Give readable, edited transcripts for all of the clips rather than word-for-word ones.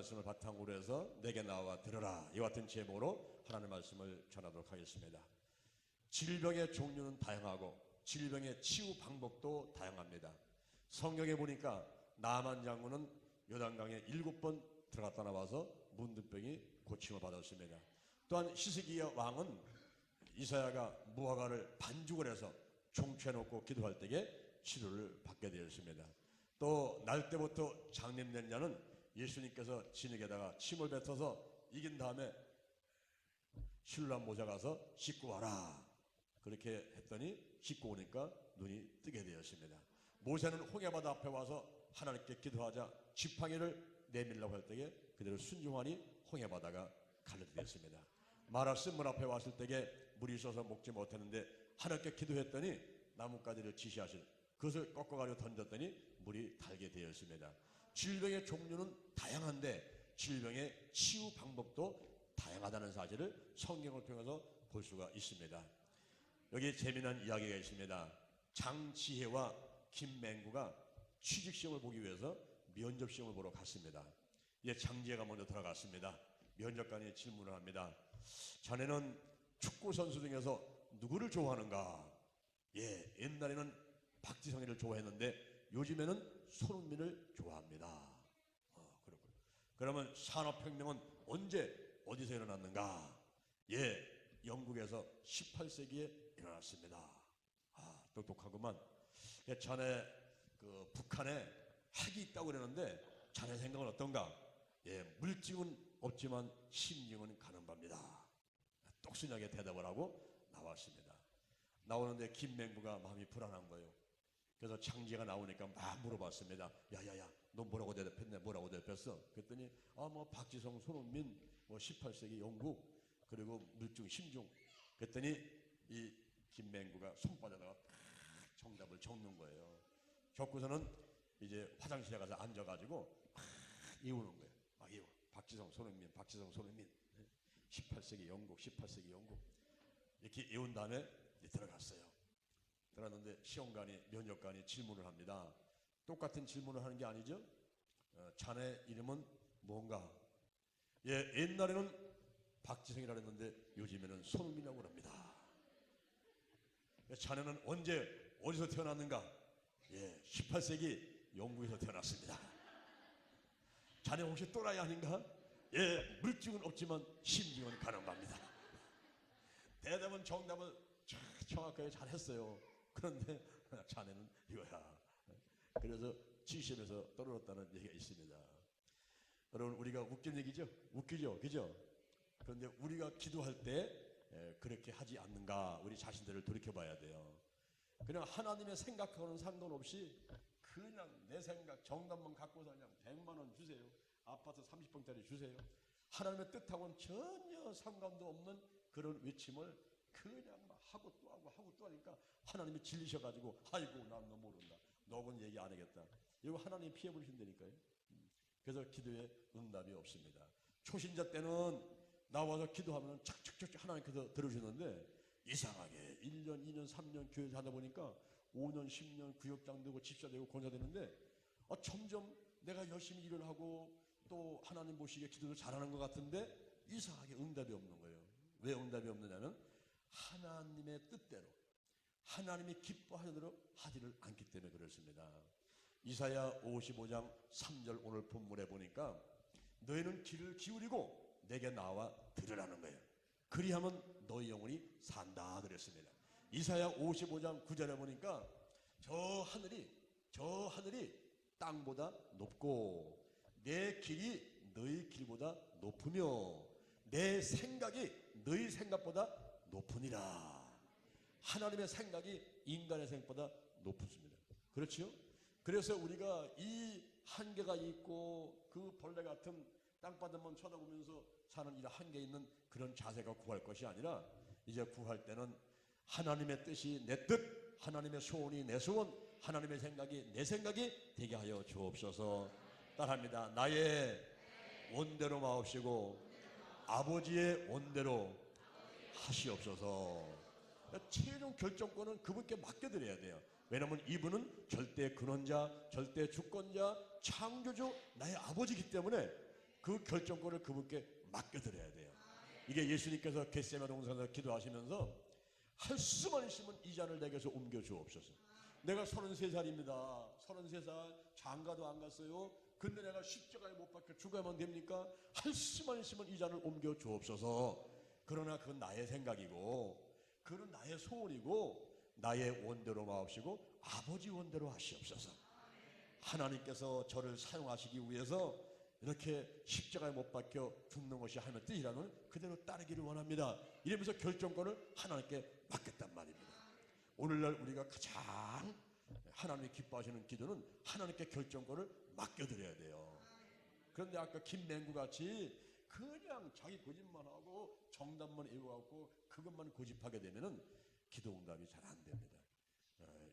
말씀을 바탕으로 해서 내게 나와 들으라, 이와 같은 제목으로 하나님의 말씀을 전하도록 하겠습니다. 질병의 종류는 다양하고 질병의 치유 방법도 다양합니다. 성경에 보니까 나만 장군은 요단강에 7번 들어갔다 나와서 문둥병이 고침을 받았습니다. 또한 히스기야 왕은 이사야가 무화과를 반죽을 해서 종취해놓고 기도할 때에 치료를 받게 되었습니다. 또 날 때부터 장님된 자는 예수님께서 진흙에다가 침을 뱉어서 이긴 다음에 신랑 모자 가서 씻고 와라, 그렇게 했더니 씻고 오니까 눈이 뜨게 되었습니다. 모세는 홍해바다 앞에 와서 하나님께 기도하자 지팡이를 내밀라고 할 때에 그대로 순종하니 홍해바다가 갈라지게 됐습니다. 마라 쓴물 앞에 왔을 때에 물이 있어서 먹지 못했는데 하나님께 기도했더니 나뭇가지를 지시하시고 그것을 꺾어가지고 던졌더니 물이 달게 되었습니다. 질병의 종류는 다양한데 질병의 치유 방법도 다양하다는 사실을 성경을 통해서 볼 수가 있습니다. 여기 재미난 이야기가 있습니다. 장지혜와 김맹구가 취직시험을 보기 위해서 면접시험을 보러 갔습니다. 장지혜가 먼저 들어갔습니다. 면접관이 질문을 합니다. 자네는 축구선수 중에서 누구를 좋아하는가? 옛날에는 박지성이를 좋아했는데 요즘에는 손흥민을 좋아합니다. 그렇군요. 그러면 산업혁명은 언제 어디서 일어났는가? 영국에서 18세기에 일어났습니다. 똑똑하구만. 자네 북한에 핵이 있다고 그러는데 자네 생각은 어떤가? 물증은 없지만 심증은 가는 바입니다. 똑순하게 대답을 하고 나왔습니다. 나오는데 김맹구가 마음이 불안한 거예요. 그래서 장지가 나오니까 막 물어봤습니다. 야야야, 너 뭐라고 대답했네? 뭐라고 대답했어? 그랬더니 박지성, 손흥민, 18세기 영국, 그리고 물중, 심중. 그랬더니 이 김맹구가 손바닥에다가 정답을 적는 거예요. 적고서는 이제 화장실에 가서 앉아가지고 막 이우는 거예요. 막 이우. 박지성, 손흥민, 박지성, 손흥민. 18세기 영국, 18세기 영국. 이렇게 이운 다음에 들어갔어요. 들어갔는데 시험관이, 면접관이 질문을 합니다. 똑같은 질문을 하는 게 아니죠. 자네 이름은 뭔가? 옛날에는 박지성이라 했는데 요즘에는 손흥민이라고 합니다. 자네는 언제 어디서 태어났는가? 18세기 영국에서 태어났습니다. 자네 혹시 또라이 아닌가? 물증은 없지만 심증은 가는 겁니다. 대답은 정답을 정확하게 잘했어요. 그런데 자네는 이거야. 그래서 지시험에서 떨어졌다는 얘기가 있습니다. 여러분, 우리가 웃긴 얘기죠? 웃기죠? 그죠? 그런데 우리가 기도할 때 그렇게 하지 않는가, 우리 자신들을 돌이켜봐야 돼요. 그냥 하나님의 생각하고는 상관없이 그냥 내 생각 정답만 갖고서 그냥 100만 원 주세요, 아파트 30평짜리 주세요, 하나님의 뜻하고는 전혀 상관도 없는 그런 외침을 그냥 막 하고 또 하고 하고 또 하니까 하나님이 질리셔가지고 아이고 난 너 모른다, 너는 얘기 안 하겠다, 이거 하나님이 피해버리신다니까요. 그래서 기도에 응답이 없습니다. 초신자 때는 나와서 기도하면 착착착 하나님께서 들어주는데 이상하게 1년, 2년, 3년 교회에서 하다 보니까 5년, 10년 구역장 되고 집사 되고 권사 되는데 점점 내가 열심히 일을 하고 또 하나님 보시기에 기도도 잘하는 것 같은데 이상하게 응답이 없는 거예요. 왜 응답이 없느냐면 하나님의 뜻대로 하나님이 기뻐하는 대로 하지를 않기 때문에 그렇습니다. 이사야 55장 3절 오늘 본문에 보니까 너희는 귀를 기울이고 내게 나와 들으라는 거예요. 그리하면 너희 영혼이 산다 그랬습니다. 이사야 55장 9절에 보니까 저 하늘이 땅보다 높고 내 길이 너희 길보다 높으며 내 생각이 너희 생각보다 높으니라. 하나님의 생각이 인간의 생각보다 높습니다. 그렇죠? 그래서 우리가 이 한계가 있고 그 벌레 같은 땅바닥만 쳐다보면서 사는 이 한계 있는 그런 자세가 구할 것이 아니라 이제 구할 때는 하나님의 뜻이 내 뜻, 하나님의 소원이 내 소원, 하나님의 생각이 내 생각이 되게 하여 주옵소서. 따라합니다. 나의 원대로 마옵시고 아버지의 원대로 하시옵소서. 최종 결정권은 그분께 맡겨드려야 돼요. 왜냐하면 이분은 절대 근원자, 절대 주권자, 창조주, 나의 아버지이기 때문에 그 결정권을 그분께 맡겨드려야 돼요. 이게 예수님께서 겟세마네 동산에서 기도하시면서 할 수만 있으면 이 잔을 내게서 옮겨 주옵소서. 내가 33살입니다. 33살 장가도 안 갔어요. 근데 내가 십자가에 못 박혀 죽어야만 됩니까? 할 수만 있으면 이 잔을 옮겨 주옵소서. 그러나 그건 나의 생각이고 그건 나의 소원이고 나의 원대로 마옵시고 아버지 원대로 하시옵소서. 하나님께서 저를 사용하시기 위해서 이렇게 십자가에 못 박혀 죽는 것이 하나님의 뜻이라면 그대로 따르기를 원합니다. 이러면서 결정권을 하나님께 맡겼단 말입니다. 오늘날 우리가 가장 하나님이 기뻐하시는 기도는 하나님께 결정권을 맡겨드려야 돼요. 그런데 아까 김맹구 같이 그냥 자기 고집만하고 정답만 외워갖고 그것만 고집하게 되면은 기도 응답이 잘 안 됩니다.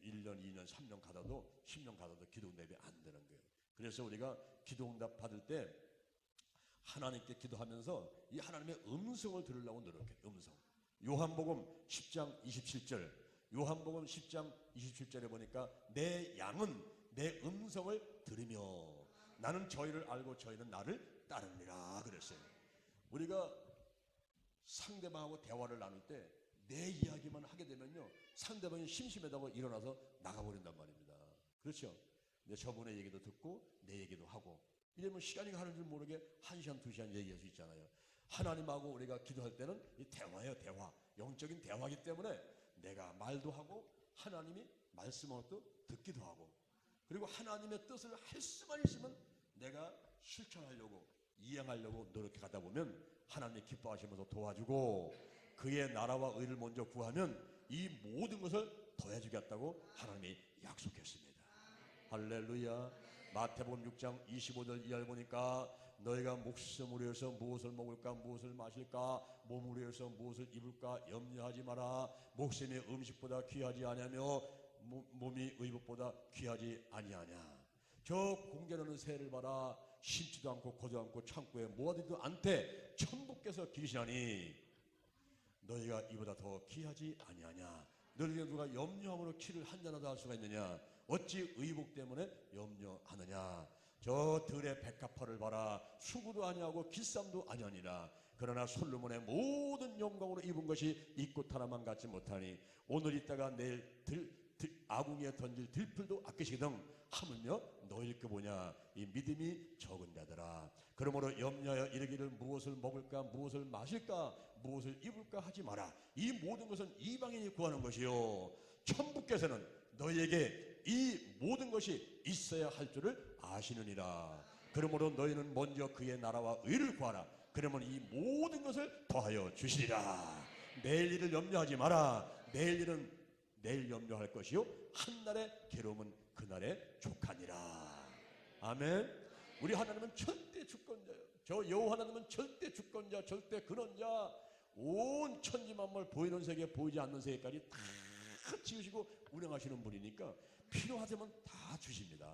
1년, 2년, 3년 가다도 10년 가다도 기도 응답이 안 되는 거예요. 그래서 우리가 기도 응답 받을 때 하나님께 기도하면서 이 하나님의 음성을 들으려고 노력해요. 음성. 요한복음 10장 27절, 요한복음 10장 27절에 보니까 내 양은 내 음성을 들으며 나는 저희를 알고 저희는 나를 따르니라 그랬어요. 우리가 상대방하고 대화를 나눌 때 내 이야기만 하게 되면요 상대방이 심심하다고 일어나서 나가버린단 말입니다. 그렇죠? 내 저분의 얘기도 듣고 내 얘기도 하고 이러면 시간이 가는 줄 모르게 1시간 2시간 얘기할 수 있잖아요. 하나님하고 우리가 기도할 때는 이 대화예요. 대화, 영적인 대화이기 때문에 내가 말도 하고 하나님이 말씀을 또 듣기도 하고 그리고 하나님의 뜻을 할 수만 있으면 내가 실천하려고 이행하려고 노력해 가다 보면 하나님이 기뻐하시면서 도와주고 그의 나라와 의를 먼저 구하면 이 모든 것을 더해주겠다고 하나님이 약속했습니다. 할렐루야. 마태복음 6장 25절 이하를 보니까 너희가 목숨을 위해서 무엇을 먹을까 무엇을 마실까 몸을 위해서 무엇을 입을까 염려하지 마라. 목숨이 음식보다 귀하지 아니하며 몸이 의복보다 귀하지 아니하냐. 저 공개하는 새를 봐라. 심지도 않고 거두지 않고 창고에 모아두지도 않되 천부께서 기르시나니 너희가 이보다 더 귀하지 아니하냐. 너희가 누가 염려함으로 키를 한잔하다 할 수가 있느냐. 어찌 의복 때문에 염려하느냐. 저 들의 백합화를 봐라. 수구도 아니하고 기쌈도 아니하니라. 그러나 솔로몬의 모든 영광으로 입은 것이 이 꽃 하나만 갖지 못하니 오늘 있다가 내일 아궁이에 던질 들풀도 아끼시거든 하물며 너희를 그 보냐 이 믿음이 적은 자들아. 그러므로 염려하여 이르기를 무엇을 먹을까 무엇을 마실까 무엇을 입을까 하지 마라. 이 모든 것은 이방인이 구하는 것이요 천부께서는 너희에게 이 모든 것이 있어야 할 줄을 아시느니라. 그러므로 너희는 먼저 그의 나라와 의를 구하라. 그러면 이 모든 것을 더하여 주시리라. 내일 일을 염려하지 마라. 내일 일은 내일 염려할 것이요 한날의 괴로움은 그날의 족하니라. 아멘. 우리 하나님은 절대 주권자예요. 저 여호와 하나님은 절대 주권자 절대 근원자. 온 천지만물 보이는 세계 보이지 않는 세계까지 다 지으시고 운영하시는 분이니까 필요하다면 다 주십니다.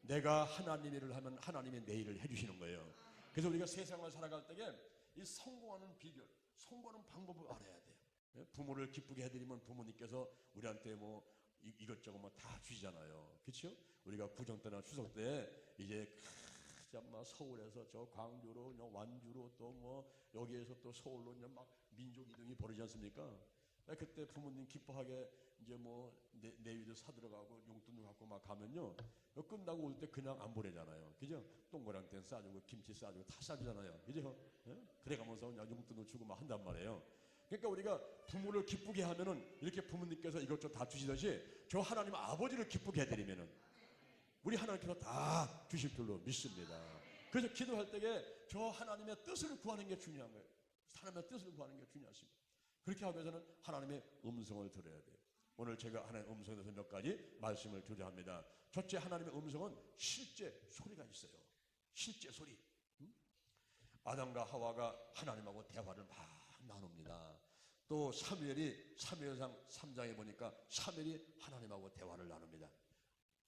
내가 하나님 일을 하면 하나님이 내 일을 해주시는 거예요. 그래서 우리가 세상을 살아갈 때에 이 성공하는 비결 성공하는 방법을 알아야 돼요. 부모를 기쁘게 해드리면 부모님께서 우리한테 뭐 이것저것 뭐 다 주시잖아요. 그렇죠? 우리가 구정 때나 추석 때 이제 막 서울에서 저 광주로 완주로 또 뭐 여기에서 또 서울로 막 민족 이동이 벌어지지 않습니까? 그때 부모님 기뻐하게 이제 뭐 내위도 사들어가고 용돈도 갖고 막 가면요 끝나고 올 때 그냥 안 보내잖아요. 그죠? 동그랑땡 싸주고 김치 싸주고 다 싸주잖아요. 그죠? 그래 가면서 그냥 용돈을 주고 막 한단 말이에요. 그러니까 우리가 부모를 기쁘게 하면은 이렇게 부모님께서 이것저것 다 주시듯이 저 하나님 아버지를 기쁘게 해드리면은 우리 하나님께서 다 주실 줄로 믿습니다. 그래서 기도할 때에 저 하나님의 뜻을 구하는 게 중요한 거예요. 하나님의 뜻을 구하는 게 중요하십니다. 그렇게 하기 위해서는 하나님의 음성을 들어야 돼요. 오늘 제가 하나님의 음성에 대해서 몇 가지 말씀을 드려 합니다. 첫째, 하나님의 음성은 실제 소리가 있어요. 실제 소리. 아담과 하와가 하나님하고 대화를 막 나눕니다. 또 사무엘상 3장에 보니까 사무엘이 하나님하고 대화를 나눕니다.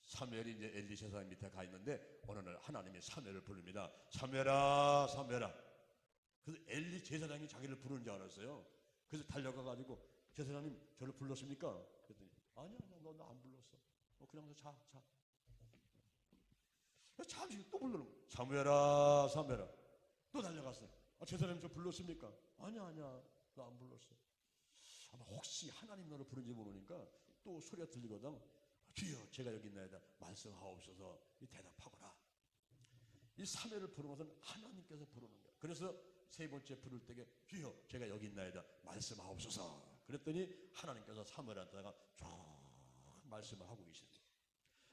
사무엘이 이제 엘리 제사장 밑에 가 있는데 어느 날 하나님이 사무엘을 부릅니다. 사무엘아, 사무엘아. 그래서 엘리 제사장이 자기를 부르는 줄 알았어요. 그래서 달려가가지고 제사장님 저를 불렀습니까? 그랬더니 아니야 너 나 안 불렀어. 그냥 자. 잠시 또 부르는 거야. 사무엘아, 사무엘아. 또 달려갔어요. 제사장님 저 불렀습니까? 아니야, 나 안 불렀어. 아마 혹시 하나님 너를 부른지 모르니까 또 소리가 들리거든. 주여, 제가 여기 있나이다. 말씀하옵소서. 대답하거라. 이 사무엘을 부르는 것은 하나님께서 부르는 거야. 그래서 세 번째 부를 때에 주여, 제가 여기 있나이다. 말씀하옵소서. 그랬더니 하나님께서 사무엘한테다가 쭉 말씀을 하고 계십니다.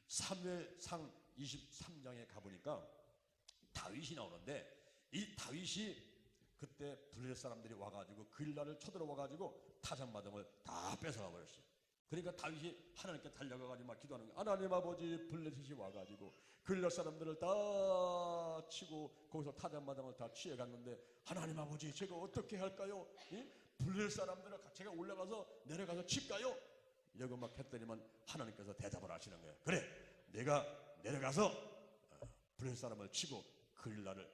사무엘상 23장에 가보니까 다윗이 나오는데, 이 다윗이 그때 블레셋 사람들이 와가지고 그일라를 쳐들어와가지고 타작마당을 다 뺏어가 버렸어요. 그러니까 다윗이 하나님께 달려가가지고 막 기도하는 거예요. 하나님 아버지, 블레셋이 와가지고 그일라 사람들을 다 치고 거기서 타작마당을 다 취해갔는데 하나님 아버지, 제가 어떻게 할까요? 블레셋 사람들을 제가 올라가서 내려가서 칠까요? 이러고 막 했더니만 하나님께서 대답을 하시는 거예요. 그래, 내가 내려가서 블레셋 사람을 치고 그일라를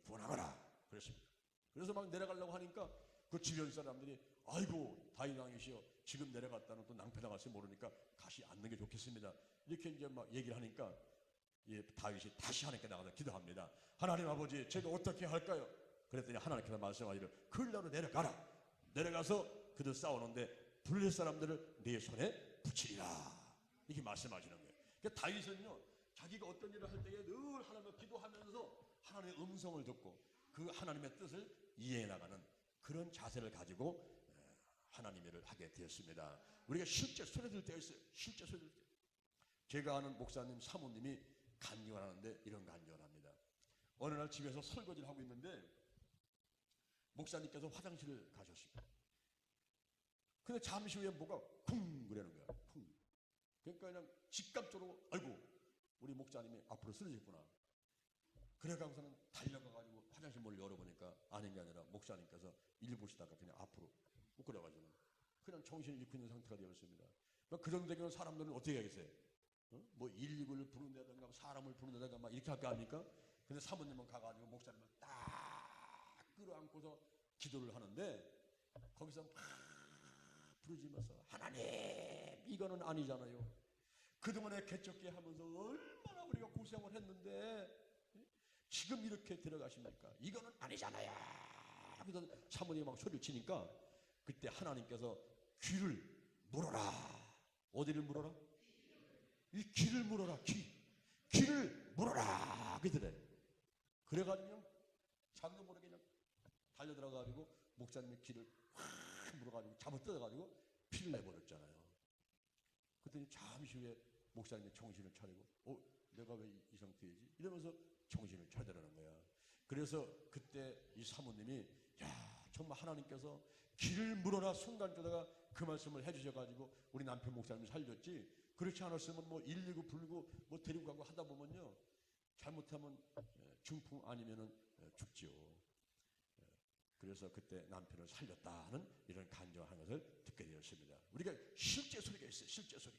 구원하거라 그랬습니다. 그래서 막 내려가려고 하니까 그 주변 사람들이 아이고 다윗 왕이시여, 지금 내려갔다는 또 낭패당할지 모르니까 다시 앉는 게 좋겠습니다. 이렇게 이제 막 얘기를 하니까 다윗이 다시 하나님께 나가서 기도합니다. 하나님 아버지, 제가 어떻게 할까요? 그랬더니 하나님께서 말씀하시기를 그일라로 내려가라. 내려가서 그들 싸우는데 블레셋 사람들을 네 손에 붙이리라. 이렇게 말씀하시는 거예요. 그러니까 다윗은요, 자기가 어떤 일을 할 때에 늘 하나님을 기도하면서 하나님의 음성을 듣고 그 하나님의 뜻을 이해해 나가는 그런 자세를 가지고 하나님의 일을 하게 되었습니다. 우리가 실제 소리 들 때가 있어요. 실제 소리 들 때. 제가 아는 목사님, 사모님이 간증을 하는데 이런 간증을 합니다. 어느 날 집에서 설거지를 하고 있는데 목사님께서 화장실을 가셨습니다. 근데 잠시 후에 뭐가 쿵 그러는 거야. 쿵. 그러니까 그냥 직감적으로 아이고, 우리 목사님이 앞으로 쓰러졌구나. 그래가고서는 달려가가지고 화장실 문을 열어보니까 아닌 게 아니라 목사님께서 일 보시다가 그냥 앞으로 웃그려가지고 그냥 정신을 잃고 있는 상태가 되었습니다. 그 정도 되면 사람들은 어떻게 하겠어요? 뭐 119를 부른다든가 사람을 부른다든가 막 이렇게 할까 합니까? 근데 사모님은 가가지고 목사님을 딱 끌어안고서 기도를 하는데 거기서 막 부르짖으면서 하나님, 이거는 아니잖아요. 그동안에 개척기 하면서 얼마나 우리가 고생을 했는데 지금 이렇게 들어가십니까? 이거는 아니잖아요. 그래서 사모님이 막 소리를 치니까 그때 하나님께서 귀를 물어라. 어디를 물어라? 이 귀를 물어라. 귀를 물어라. 그러더래. 그래가지고 자기도 모르게 그냥 달려들어가지고 목사님의 귀를 확 물어가지고 잡아뜯어가지고 피를 내버렸잖아요. 그랬더니 잠시 후에 목사님이 정신을 차리고 내가 왜 이 상태이지? 이러면서 정신을 차리라는 거야. 그래서 그때 이 사모님이 야, 정말 하나님께서 귀를 물어라 순간적으로 그 말씀을 해주셔가지고 우리 남편 목사님을 살렸지, 그렇지 않았으면 뭐 119 불고 뭐 데리고 가고 하다 보면요 잘못하면 중풍 아니면은 죽지요. 그래서 그때 남편을 살렸다는 이런 간증하는 것을 듣게 되었습니다. 우리가 실제 소리가 있어요. 실제 소리.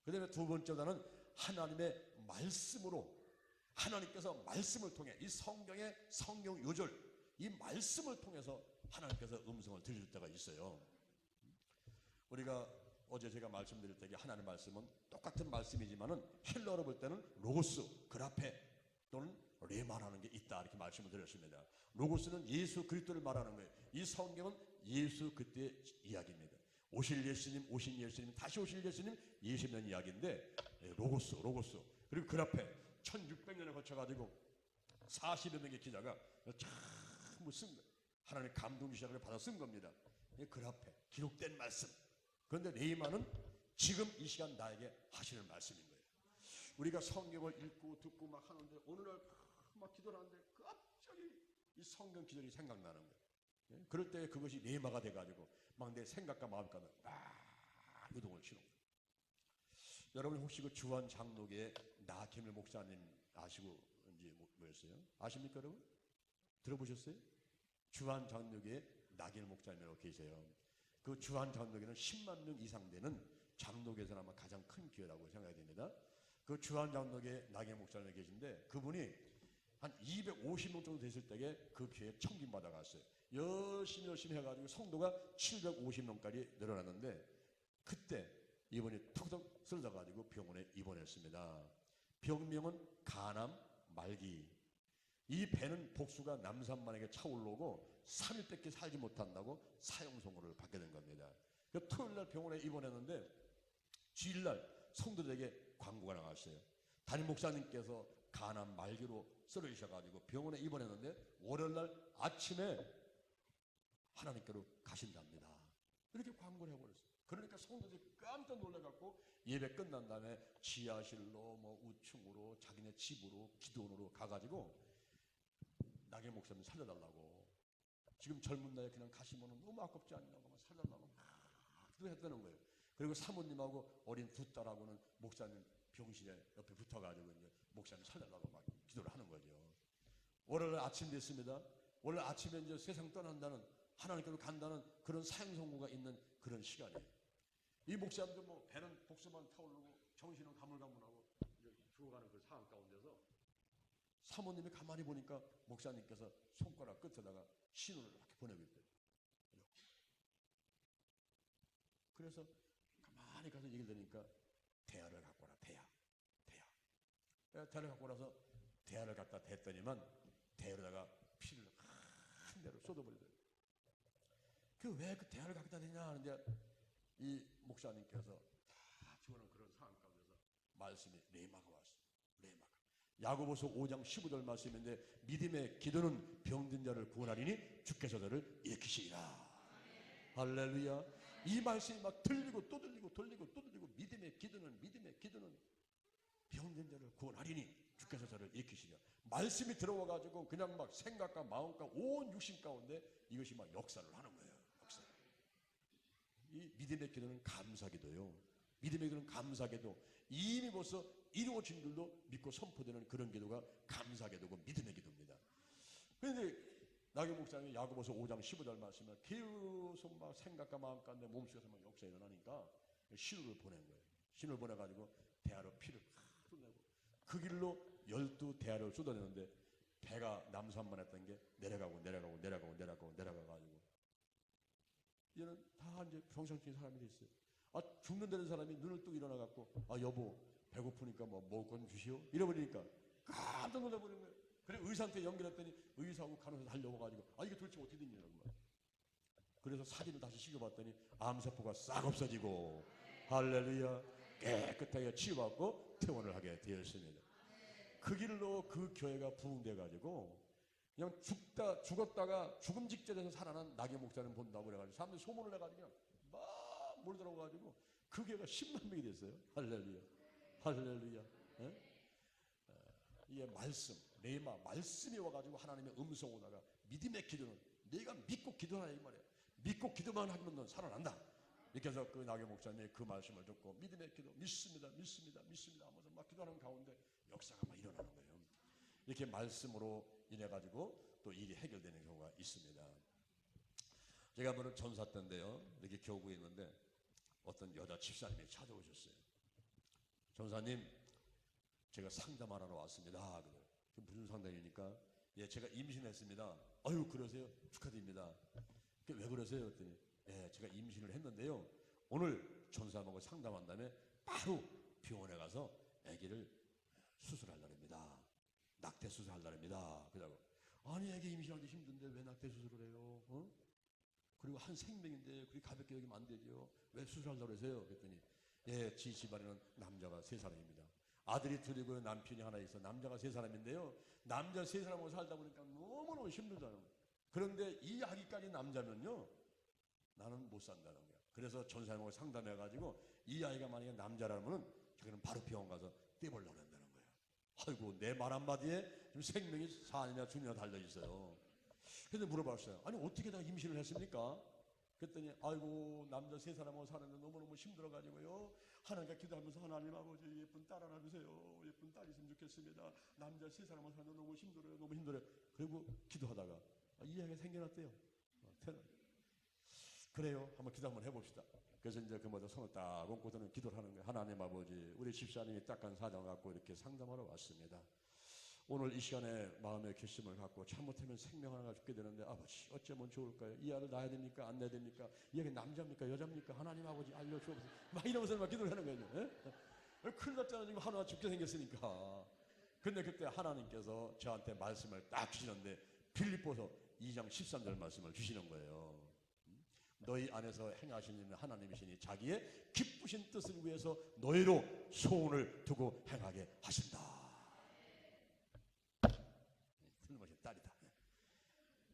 그 다음에 두 번째로는 하나님의 말씀으로, 하나님께서 말씀을 통해 이 성경의 성경 요절, 이 말씀을 통해서 하나님께서 음성을 들릴 때가 있어요. 우리가 어제 제가 말씀드릴 때 하나님의 말씀은 똑같은 말씀이지만은 헬라어로 볼 때는 로고스, 그라페 또는 레마라는 게 있다 이렇게 말씀을 드렸습니다. 로고스는 예수 그리스도를 말하는 거예요. 이 성경은 예수 그리스도의 이야기입니다. 오실 예수님, 오신 예수님, 다시 오실 예수님, 예수님 이야기인데 로고스 그리고 그라페 1600년에 거쳐가지고 40여 명의 기자가 참 쓴 거예요. 하나님의 감동 주시를 받아 쓴 겁니다. 그라페 기록된 말씀. 그런데 레이마는 지금 이 시간 나에게 하시는 말씀인 거예요. 우리가 성경을 읽고 듣고 막 하는데 어느 날 막 기도를 하는데 갑자기 이 성경 기절이 생각나는 거예요. 그럴 때 그것이 레이마가 돼가지고 막 내 생각과 마음과는 막 유동을 치는 거예요. 여러분 혹시 그 주한 장로교의 나케밀 목사님 아시고 이제 뭐였어요? 아십니까 여러분? 들어보셨어요? 주한 장로교의 나케밀 목사님이라고 계세요. 그 주한 장로교는 10만 명 이상 되는 장로교에서 아마 가장 큰 교회라고 생각이 됩니다. 그 주한 장로교의 나케밀 목사님이 계신데 그분이 한 250명 정도 됐을 때에 그 교회에 청김 받아갔어요. 열심히 해가지고 성도가 750명까지 늘어났는데 그때 이번에 턱턱 쓰러져가지고 병원에 입원했습니다. 병명은 간암 말기. 이 배는 복수가 남산만에게 차올르고 3일밖에 살지 못한다고 사형 선고를 받게 된 겁니다. 토요일날 병원에 입원했는데 주일날 성도들에게 광고가 나갔어요. 담임 목사님께서 간암 말기로 쓰러지셔가지고 병원에 입원했는데 월요일날 아침에 하나님께로 가신답니다. 이렇게 광고를 해버렸어요. 그러니까 성도들이 깜짝 놀라갖고 예배 끝난 다음에 지하실로 뭐 우층으로 자기네 집으로 기도원으로 가가지고 나게 목사님 살려달라고, 지금 젊은 나이에 그냥 가시면 너무 아깝지 않냐고 막 살려달라고 막 기도했다는 거예요. 그리고 사모님하고 어린 두 딸하고는 목사님 병실에 옆에 붙어가지고 이제 목사님 살려달라고 막 기도를 하는 거죠. 월요일 아침 됐습니다. 월요일 아침에 이제 세상 떠난다는, 하나님께로 간다는 그런 사형 선고가 있는 그런 시간이에요. 이 목사님도 뭐 배는 복수만 타오르고 정신은 가물가물하고 이제 죽어가는 그 상황 가운데서 사모님이 가만히 보니까 목사님께서 손가락 끝에다가 신호를 이렇게 보내고 있대요. 그래서 가만히 가서 얘기를 들으니까 대야를 갖고 와라. 대야. 대야를 갖고 와서 대야를 갖다 댔더니만 대야로다가 피를 한 대로 쏟아버리더래요. 왜 그 대야를 갖다 대냐 하는데 이 목사님께서 다 죽어는 그런 상황 가운데서 말씀이 레마가 왔어요. 레마가. 야고보서 5장 15절 말씀인데 믿음의 기도는 병든 자를 구원하리니 주께서 저를 일으키시리라. 할렐루야. 이 말씀이 막 들리고 또 들리고 믿음의 기도는 병든 자를 구원하리니 주께서 저를 일으키시리라. 말씀이 들어와가지고 그냥 막 생각과 마음과 온 육신 가운데 이것이 막 역사를 하는 거예요. 역사. 이 믿음의 기도는 감사기도요. 믿음의 기도는 감사기도. 이미 벌써 이루어진 줄도 믿고 선포되는 그런 기도가 감사기도고 믿음의 기도입니다. 그런데 나게 목사님이 야고보서 5장 15절 말씀을 계속 막 생각과 마음 가운데 몸속에서 막 역사가 일어나니까 신호를 보낸 거예요. 신호를 보내가지고 대야로 피를 쏟아내고 그 길로 12대야를 쏟아내는데 배가 남산만 했던 게 내려가고 내려가가지고 이제는 다 이제 병상중에 사람이 됐어요. 죽는다는 사람이 눈을 뜨고 일어나갖고 여보 배고프니까 뭐 먹을 건 주시오 이래버리니까 깜짝 놀라버린 거예요. 그래 의사한테 연결했더니 의사하고 간호사 달려와가지고 이게 도대체 어떻게 된 일이냐는 거예요. 그래서 사진을 다시 찍어봤더니 암세포가 싹 없어지고 할렐루야 깨끗하게 치유받고 퇴원을 하게 되었습니다. 그 길로 그 교회가 부흥돼가지고 그냥 죽었다가 죽음 직전에서 살아난 나게 목사님 본다고 그래가지고 사람들이 소문을 내가지고 그냥 막 몰려들어가지고 그 교회가 10만 명이 됐어요. 할렐루야. 예? 이게 말씀, 레마, 말씀이 와가지고 하나님의 음성 오다가 믿음의 기도는 내가 믿고 기도하라 이 말이에요. 믿고 기도만 하면 넌 살아난다. 이렇게 해서 그 나게 목사님이 그 말씀을 듣고 믿음의 기도, 믿습니다 하면서 막 기도하는 가운데 역사가 막 일어나는 거예요. 이렇게 말씀으로 인해가지고 또 일이 해결되는 경우가 있습니다. 제가 한번 전사 때인데요. 이렇게 교구에 있는데 어떤 여자 집사님이 찾아오셨어요. 전사님, 제가 상담하러 왔습니다. 무슨 상담이니까? 예, 제가 임신했습니다. 그러세요? 축하드립니다. 왜 그러세요? 그랬더니 예, 제가 임신을 했는데요. 오늘 전사님하고 상담한 다음에 바로 병원에 가서 아기를 수술하려합니다. 낙태 수술하려합니다. 그러고 아기 임신하기 힘든데 왜 낙태 수술을 해요? 그리고 한 생명인데 그렇게 가볍게 여기면 안 되죠. 왜 수술하려고 그러세요? 그랬더니 예, 지 집안에는 남자가 3사람입니다. 아들이 둘이고 남편이 하나 있어. 남자가 3사람인데요. 남자 3사람하고 살다 보니까 너무너무 힘들잖아요. 그런데 이 아기까지 남자면요, 나는 못 산다는 거야. 그래서 전사님하고 상담해가지고 이 아이가 만약에 남자라면 자기는 바로 병원 가서 떼보려고 한다는 거예요. 아이고, 내 말 한마디에 지금 생명이 사느냐 죽느냐 달려있어요. 그래서 물어봤어요. 어떻게 다 임신을 했습니까? 그랬더니 남자 3사람하고 사는데 너무너무 힘들어가지고요. 하나님께 기도하면서 하나님 아버지 예쁜 딸 하나 주세요. 예쁜 딸 있으면 좋겠습니다. 남자 3사람하고 사는데 너무 힘들어요. 그리고 기도하다가 이 아이가 생겨났대요. 그래요. 한번 기도 한번 해봅시다. 그래서 이제 손을 딱 얹고서는 기도를 하는 거예요. 하나님 아버지, 우리 집사님이 딱한 사정을 갖고 이렇게 상담하러 왔습니다. 오늘 이 시간에 마음의 결심을 갖고 잘못하면 생명 하나가 죽게 되는데 아버지 어쩌면 좋을까요? 이 아이를 낳아야 됩니까? 안 낳아야 됩니까? 이 아이가 남자입니까? 여자입니까? 하나님 아버지 알려주옵소서. 막 이러면서 막 기도를 하는 거예요. 예? 큰일 났잖아. 지금 하나 죽게 생겼으니까. 근데 그때 하나님께서 저한테 말씀을 딱 주시는데 빌립보서 2장 13절 말씀을 주시는 거예요. 너희 안에서 행하시는 하나님이시니 자기의 기쁘신 뜻을 위해서 너희로 소원을 두고 행하게 하신다. 훌륭하신 딸이다.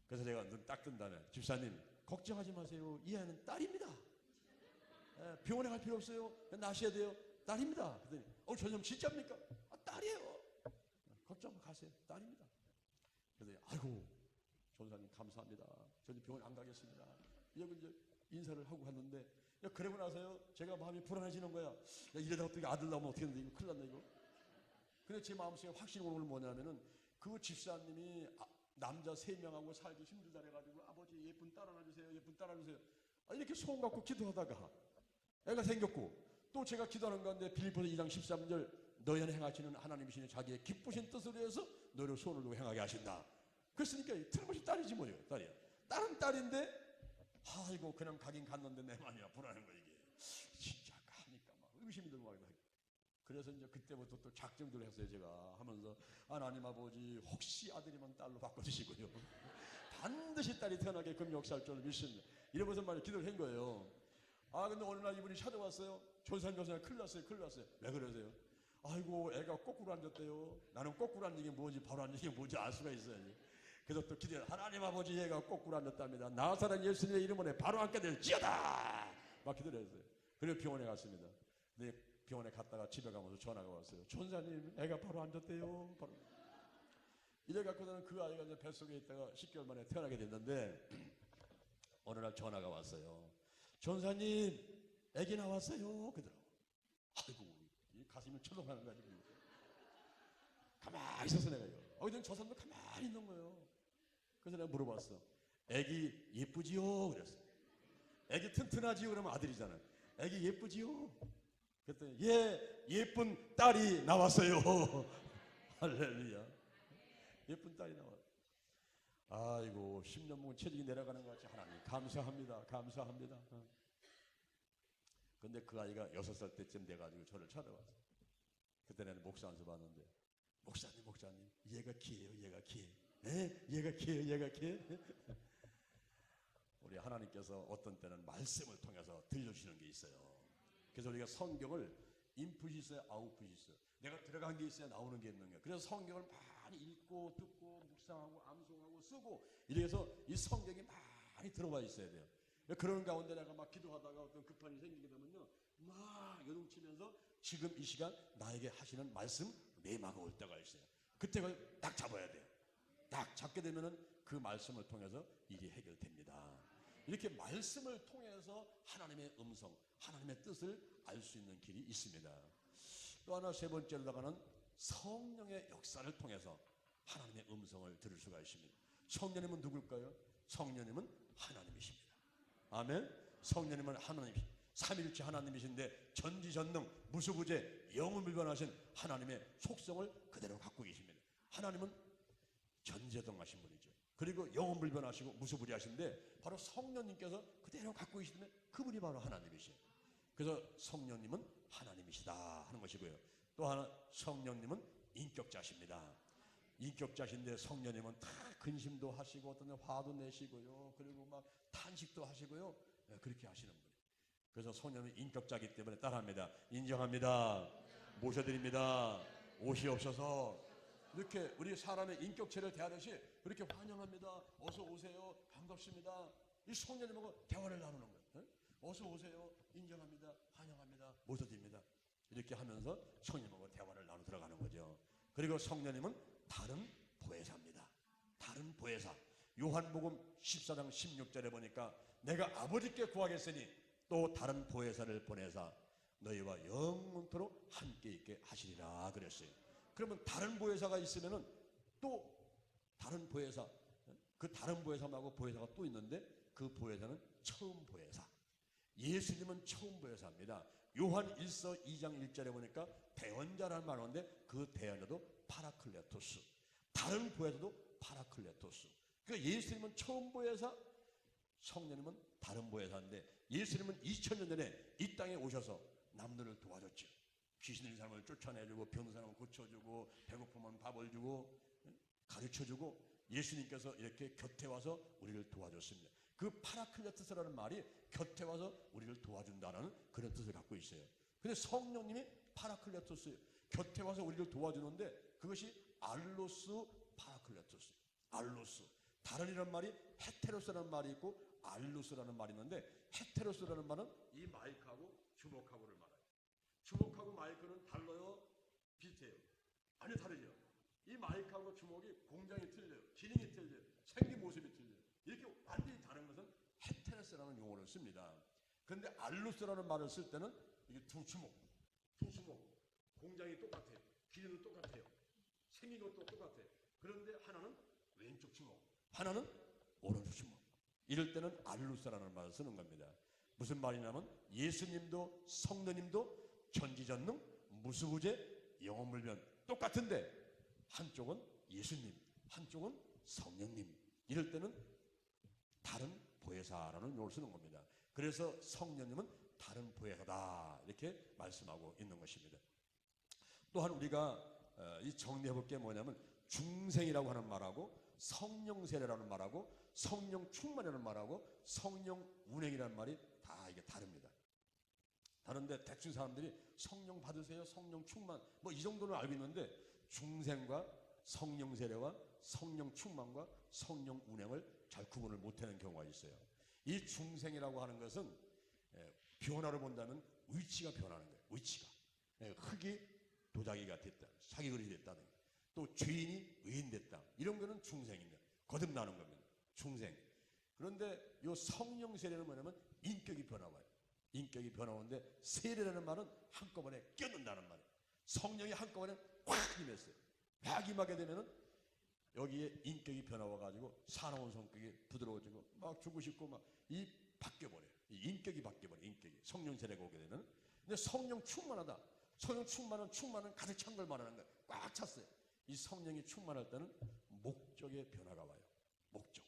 그래서 제가 눈 딱 뜬 다음에 집사님 걱정하지 마세요. 이 아이는 딸입니다. 병원에 갈 필요 없어요. 나셔야 돼요. 딸입니다. 그랬더니 전혀 진짜입니까? 딸이에요. 걱정 가세요. 딸입니다. 그랬더니 아이고 전사님 감사합니다. 저는 병원 안 가겠습니다. 이제 인사를 하고 갔는데 그러고 나서요 제가 마음이 불안해지는 거야. 이러다 어떻게 아들 나오면 어떻게 되는데 이거 큰일 났네 이거. 근데 제 마음속에 확신이 오는 건 뭐냐면은 그 집사님이 남자 3명하고 살기 힘들다 해가지고 아버지 예쁜 딸 하나 주세요. 예쁜 딸 하나 주세요. 이렇게 소원 갖고 기도하다가 애가 생겼고 또 제가 기도하는 가운데 빌립보서 2장 13절 너희 안에 행하시는 하나님이시니 자기의 기쁘신 뜻을 위해서 너희를 소원을 두고 행하게 하신다. 그랬으니까 틀림없이 딸이지 뭐예요. 딸이야. 딸은 딸인데 아이고 그냥 가긴 갔는데 내 마음이 불안한 거 이게. 진짜 하니까 막 의심이 들고 막. 그래서 이제 그때부터 또 작정들 했어요. 제가 하면서 하나님 아버지 혹시 아들이면 딸로 바꿔주시고요. 반드시 딸이 태어나게끔 역사할 줄 믿습니다. 이러면서 말이 기도를 한 거예요. 근데 어느 날 이분이 찾아왔어요. 조사님 큰일 났어요. 큰일 났어요. 왜 그러세요? 아이고 애가 거꾸로 앉았대요. 나는 거꾸로 앉는 게 뭔지 바로 앉는 게 뭔지 알 수가 있어야지. 그래서 또 기도해. 하나님 아버지 얘가 거꾸로 앉았답니다. 나사렛 예수님의 이름으로 바로 앉게 될지어다. 막 기도를 했어요. 그리고 병원에 갔습니다. 근데 병원에 갔다가 집에 가면서 전화가 왔어요. 전사님 애가 바로 앉았대요. 바로. 이래 갖고는 그 아이가 이제 뱃속에 있다가 10개월 만에 태어나게 됐는데 어느 날 전화가 왔어요. 전사님 애기 나왔어요. 그러더라고. 아이고 이 가슴이 철렁하는 거야 지금. 가만히 있었어 내가 이거. 그냥 저 사람도 가만히 있는 거예요. 그래서 내가 물어봤어. 애기 예쁘지요? 그랬어. 애기 튼튼하지요? 그러면 아들이잖아. 애기 예쁘지요? 그랬더니 예쁜 딸이 나왔어요. 할렐루야. 예쁜 딸이 나왔어요. 아이고 10년 묵은 체력이 내려가는 것 같이 하나님 감사합니다. 감사합니다. 근데 그 아이가 6살 때쯤 돼가지고 저를 찾아왔어요. 그때 내가 목사 안수 봤는데 목사님 얘가 기예요. 얘가 기. 얘가 기예요. 얘가 기. 우리 하나님께서 어떤 때는 말씀을 통해서 들려주시는 게 있어요. 그래서 우리가 성경을 인풋이 있어요. 아웃풋이 있어요. 내가 들어간 게 있어야 나오는 게 있는 거예요. 그래서 성경을 많이 읽고 듣고 묵상하고 암송하고 쓰고 이래서 이 성경이 많이 들어와 있어야 돼요. 그런 가운데 내가 막 기도하다가 어떤 급한 일이 생기게 되면요 막 요동치면서 지금 이 시간 나에게 하시는 말씀 메마가 올 때가 있어요. 그때 딱 잡아야 돼요. 딱 잡게 되면은 그 말씀을 통해서 일이 해결됩니다. 이렇게 말씀을 통해서 하나님의 음성, 하나님의 뜻을 알 수 있는 길이 있습니다. 또 하나 세 번째로 나가는 성령의 역사를 통해서 하나님의 음성을 들을 수가 있습니다. 성령님은 누굴까요? 성령님은 하나님이십니다. 아멘. 성령님은 하나님이십니다. 삼일째 하나님이신데 전지전능 무수부재 영원불변하신 하나님의 속성을 그대로 갖고 계십니다. 하나님은 전지전능하신 분이죠. 그리고 영원불변하시고 무수부재하신데 바로 성령님께서 그대로 갖고 계시는데 그분이 바로 하나님이시죠. 그래서 성령님은 하나님이시다 하는 것이고요. 또 하나 성령님은 인격자십니다. 인격자신데 성령님은 다 근심도 하시고 어떤 화도 내시고요. 그리고 막 탄식도 하시고요. 그렇게 하시는 분이에요. 그래서 성령은 인격자이기 때문에 따라합니다. 인정합니다. 모셔드립니다. 오시옵소서. 이렇게 우리 사람의 인격체를 대하듯이 그렇게 환영합니다. 어서 오세요. 반갑습니다. 이 성령님하고 대화를 나누는 거예요. 어서 오세요. 인정합니다. 환영합니다. 모셔드립니다. 이렇게 하면서 성령님하고 대화를 나누어 들어가는 거죠. 그리고 성령님은 다른 보혜사입니다. 다른 보혜사. 요한복음 14장 16절에 보니까 내가 아버지께 구하겠으니 또 다른 보혜사를 보내사 너희와 영원토록 함께 있게 하시리라 그랬어요. 그러면 다른 보혜사가 있으면은 또 다른 보혜사, 그 다른 보혜사하고 보혜사가 또 있는데 그 보혜사는 처음 보혜사. 예수님은 처음 보혜사입니다. 요한 1서 2장 1절에 보니까 대언자라는 말 하는데 그 대언자도 파라클레토스. 다른 보혜사도 파라클레토스. 그러니까 예수님은 처음 보혜사, 성령님은 다른 보혜사인데 예수님은 2000년 전에 이 땅에 오셔서 남들을 도와줬죠. 귀신 들린 사람을 쫓아내주고 병든 사람을 고쳐주고 배고프면 밥을 주고 가르쳐주고 예수님께서 이렇게 곁에 와서 우리를 도와줬습니다. 그 파라클레토스라는 말이 곁에 와서 우리를 도와준다는 그런 뜻을 갖고 있어요. 근데 성령님이 파라클레토스예요. 곁에 와서 우리를 도와주는데 그것이 알로스 파라클레토스. 알로스. 다른이란 말이 헤테로스라는 말이 있고 알로스라는 말이 있는데 헤테로스라는 말은 이 마이크하고 주먹하고를 말해요. 주먹하고 마이크는 달라요? 비슷해요? 아니 다르죠. 이 마이크하고 주먹이 공장이 틀려요. 기능이 틀려요. 생긴 모습이 틀려요. 이렇게 완전히 다른 것은 헤테로스라는 용어를 씁니다. 그런데 알로스라는 말을 쓸 때는 이게 두 주먹 공장이 똑같아요. 기능은 똑같아요. 생긴 것도 똑같아요. 그런데 하나는 왼쪽 주먹, 하나는 오른쪽 주먹. 이럴 때는 알루스라는 말을 쓰는 겁니다. 무슨 말이냐면 예수님도 성령님도 전지전능 무수부재 영원불변 똑같은데 한쪽은 예수님, 한쪽은 성령님. 이럴 때는 다른 보혜사라는 용어를 쓰는 겁니다. 그래서 성령님은 다른 보혜사다 이렇게 말씀하고 있는 것입니다. 또한 우리가 이 정리해볼 게 뭐냐면 중생이라고 하는 말하고 성령 세례라는 말하고 성령 충만이라는 말하고 성령 운행이라는 말이 다 이게 다릅니다. 다른데 대충 사람들이 성령 받으세요, 성령 충만 뭐 이 정도는 알고 있는데 중생과 성령 세례와 성령 충만과 성령 운행을 잘 구분을 못하는 경우가 있어요. 이 중생이라고 하는 것은 변화를 본다면 위치가 변하는 거예요. 위치가 흙이 도자기가 됐다, 자기 그릇이 됐다는 거예요. 또 죄인이 의인됐다. 이런 거는 중생입니다. 거듭나는 겁니다. 중생. 그런데 이 성령 세례는 뭐냐면 인격이 변화와요. 인격이 변화오는데 세례라는 말은 한꺼번에 껴넣는다는 말이에요. 성령이 한꺼번에 확 임했어요. 확 임하게 되면은 여기에 인격이 변화와가지고 사나운 성격이 부드러워지고 막 주고 싶고 막 이 바뀌어버려요. 이 인격이 바뀌어버려요. 인격이. 성령 세례가 오게 되면. 근데 성령 충만하다. 성령 충만은 가득 찬 걸 말하는 거예요. 꽉 찼어요. 이 성령이 충만할 때는 목적의 변화가 와요. 목적.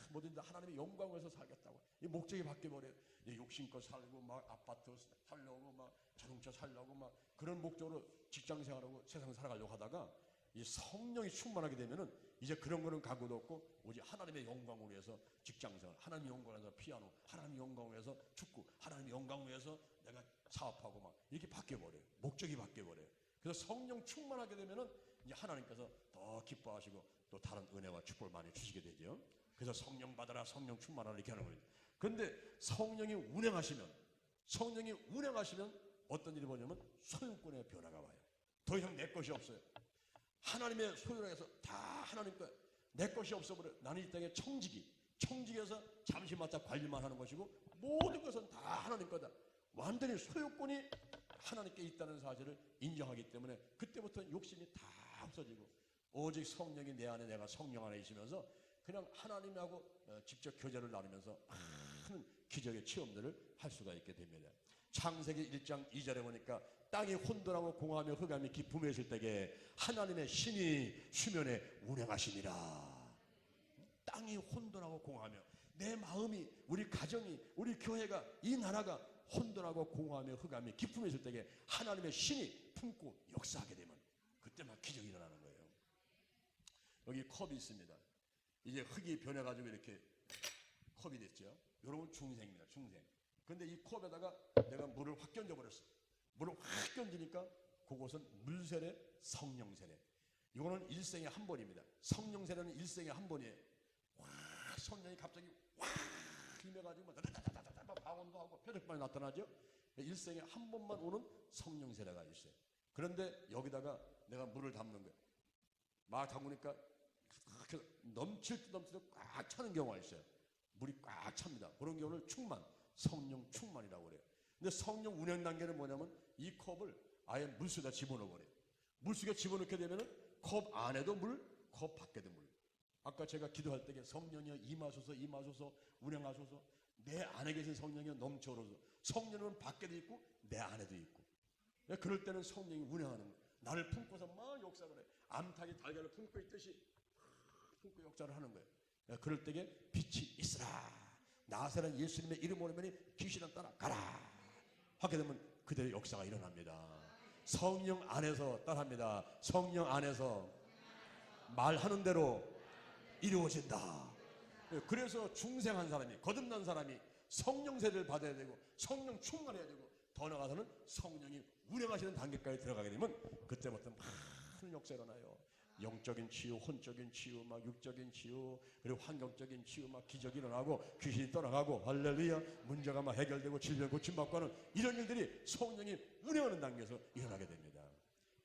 뭐든지 하나님의 영광을 위해서 살겠다고. 이 목적이 바뀌어버려요. 욕심껏 살고 막 아파트 살려고 막 자동차 살려고 막 그런 목적으로 직장 생활하고 세상 살아가려고 하다가 이 성령이 충만하게 되면은 이제 그런 거는 가구도 없고 오직 하나님의 영광을 위해서 직장 생활, 하나님의 영광을 위해서 피아노, 하나님의 영광을 위해서 축구, 하나님의 영광을 위해서 내가 사업하고 막 이렇게 바뀌어버려요. 목적이 바뀌어버려요. 그래서 성령 충만하게 되면은 이제 하나님께서 더 기뻐하시고 또 다른 은혜와 축복을 많이 주시게 되죠. 그래서 성령 받아라, 성령 충만하라 이렇게 하는 거예요. 그런데 성령이 운행하시면 어떤 일이 벌어지냐면 소유권의 변화가 와요. 더 이상 내 것이 없어요. 하나님의 소유에서 다 하나님 거예요. 내 것이 없어버려요. 나는 이 땅에 청직에서 잠시 맡아 관리만 하는 것이고 모든 것은 다 하나님 거다. 완전히 소유권이 하나님께 있다는 사실을 인정하기 때문에 그때부터 욕심이 다 없어지고 오직 성령이 내 안에 내가 성령 안에 있으면서 그냥 하나님하고 직접 교제를 나누면서 많은 기적의 체험들을 할 수가 있게 됩니다. 창세기 1장 2절에 보니까 땅이 혼돈하고 공허하며 흑암이 깊음에 있을 때에 하나님의 신이 수면에 운행하시니라. 땅이 혼돈하고 공허하며 내 마음이 우리 가정이 우리 교회가 이 나라가 혼돈하고 공허하며 흑암이 깊음에 있을 때에 하나님의 신이 품고 역사하게 되면 그때 막 기적이 일어나는 거예요. 여기 컵이 있습니다. 이제 흙이 변해가지고 이렇게 컵이 됐죠. 여러분 중생입니다. 중생. 근데 이 컵에다가 내가 물을 확 견져버렸어. 물을 확 견지니까 그곳은 물세례, 성령세례. 이거는 일생에 한 번입니다. 성령세례는 일생에 한 번이에요. 와, 성령이 갑자기 와 임해가지고 막 다다다다다다 방언도 하고 표적만이 나타나죠. 일생에 한 번만 오는 성령세례가 있어요. 그런데 여기다가 내가 물을 담는 거예요. 막 담으니까 넘칠 듯 꽉 차는 경우가 있어요. 물이 꽉 찹니다. 그런 경우를 성령 충만이라고 그래요. 근데 성령 운행 단계는 뭐냐면 이 컵을 아예 물속에다 집어넣어버려요. 물속에 집어넣게 되면은 컵 안에도 물, 컵 밖에도 물. 아까 제가 기도할 때 성령이여 임하소서 운행하소서 내 안에 계신 성령이여 넘쳐오소서. 성령은 밖에도 있고 내 안에도 있고. 그럴 때는 성령이 운행하는 거예요. 나를 품고서 막 역사를 해요. 암탉이 달걀을 품고 있듯이 품고 역사를 하는 거예요. 그럴 때에 빛이 있으라. 나사렛 예수님의 이름 오르면 귀신은 따라가라 하게 되면 그대로 역사가 일어납니다. 성령 안에서 따라합니다. 성령 안에서 말하는 대로 이루어진다. 그래서 중생한 사람이, 거듭난 사람이 성령 세례를 받아야 되고 성령 충만해야 되고 더 나아가서는 성령이 운행하시는 단계까지 들어가게 되면 그때부터 많은 역사가 일어나요. 영적인 치유, 혼적인 치유, 막 육적인 치유, 그리고 환경적인 치유, 막 기적이 일어나고 귀신이 떠나가고 할렐루야, 문제가 막 해결되고 질병 고침받고 하는 이런 일들이 성령이 운행하는 단계에서 일어나게 됩니다.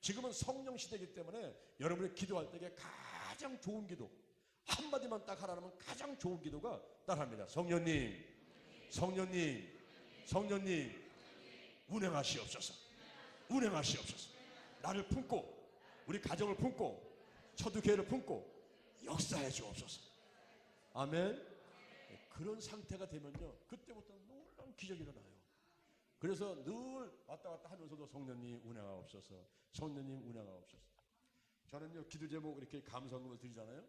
지금은 성령 시대이기 때문에 여러분이 기도할 때에 가장 좋은 기도 한마디만 딱 하라면 가장 좋은 기도가 따라합니다. 성령님, 성령님, 성령님 운행하시옵소서. 운행하시옵소서. 나를 품고 우리 가정을 품고 초두교회를 품고 역사해 주옵소서. 아멘. 그런 상태가 되면요 그때부터 놀라운 기적이 일어나요. 그래서 늘 왔다 갔다 하면서도 성령님 운행하옵소서, 성령님 운행하옵소서. 저는요 기도 제목 이렇게 감사금을 드리잖아요.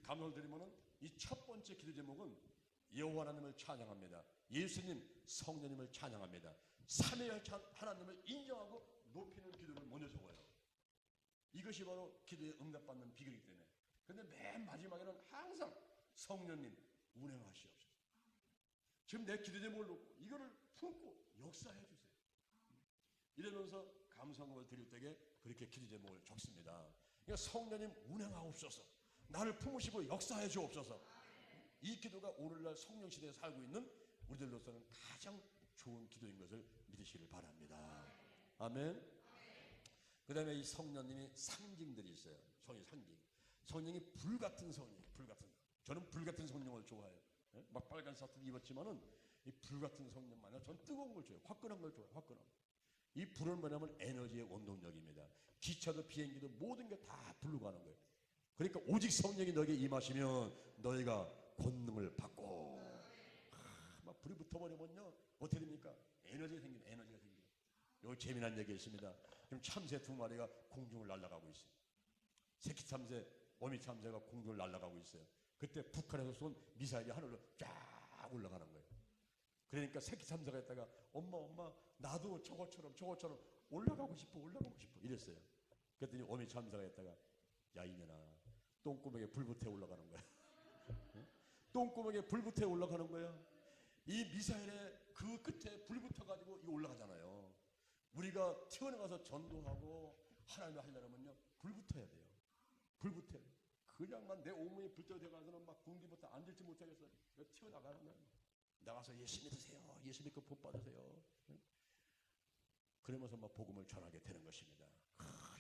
감사를 드리면은 이 첫 번째 기도 제목은 여호와 하나님을 찬양합니다. 예수님, 성령님을 찬양합니다. 삼위일 하나님을 인정하고 높이는 기도를 먼저 적어요. 이것이 바로 기도에 응답받는 비결이기 때문에. 그런데 맨 마지막에는 항상 성령님 운행하시옵소서. 지금 내 기도 제목을 놓고 이거를 품고 역사해 주세요. 이러면서 감사금을 드릴 때에 그렇게 기도 제목을 적습니다. 그러니까 성령님 운행하옵소서. 나를 품으시고 역사해 주옵소서. 이 기도가 오늘날 성령 시대에 살고 있는 우리들로서는 가장 좋은 기도인 것을 믿으시길 바랍니다. 아멘. 그 다음에 이 성령님이 상징들이 있어요. 상징. 성령이 불같은 성령이에요. 불같은. 저는 불같은 성령을 좋아해요. 막 빨간 사투 입었지만은 이 불같은 성령만요. 전 뜨거운 걸 좋아해요. 화끈한 걸 좋아해요. 화끈한. 이 불은 뭐냐면 에너지의 원동력입니다. 기차도 비행기도 모든 게 다 불로 가는 거예요. 그러니까 오직 성령이 너에게 임하시면 너희가 권능을 받고 막 불이 붙어버리면요 어떻게 됩니까? 에너지가 생깁니다. 에너지가 생깁니다. 여기 재미난 얘기 있습니다. 지금 참새 두 마리가 공중을 날아가고 있어요. 새끼 참새, 어미 참새가 공중을 날아가고 있어요. 그때 북한에서 쏜 미사일이 하늘로 쫙 올라가는 거예요. 그러니까 새끼 참새가 있다가 엄마 나도 저것처럼 올라가고 싶어 이랬어요. 그랬더니 어미 참새가 있다가 야 이년아 똥구멍에 불 붙어 올라가는 거야. 똥구멍에 불 붙어 올라가는 거야. 이 미사일의 그 끝에 불 붙어가지고 이거 올라가잖아요. 우리가 태어나가서 전도하고 하나님을 하려면요 불 붙어야 돼요. 불 붙어야 돼요. 그냥만 내 온몸이 불떠대가서는 막 군기부터 앉을지 못하겠어. 튀어나가는 거야. 나가서 예수 믿으세요. 예수 믿고 복 받으세요. 그러면서 막 복음을 전하게 되는 것입니다.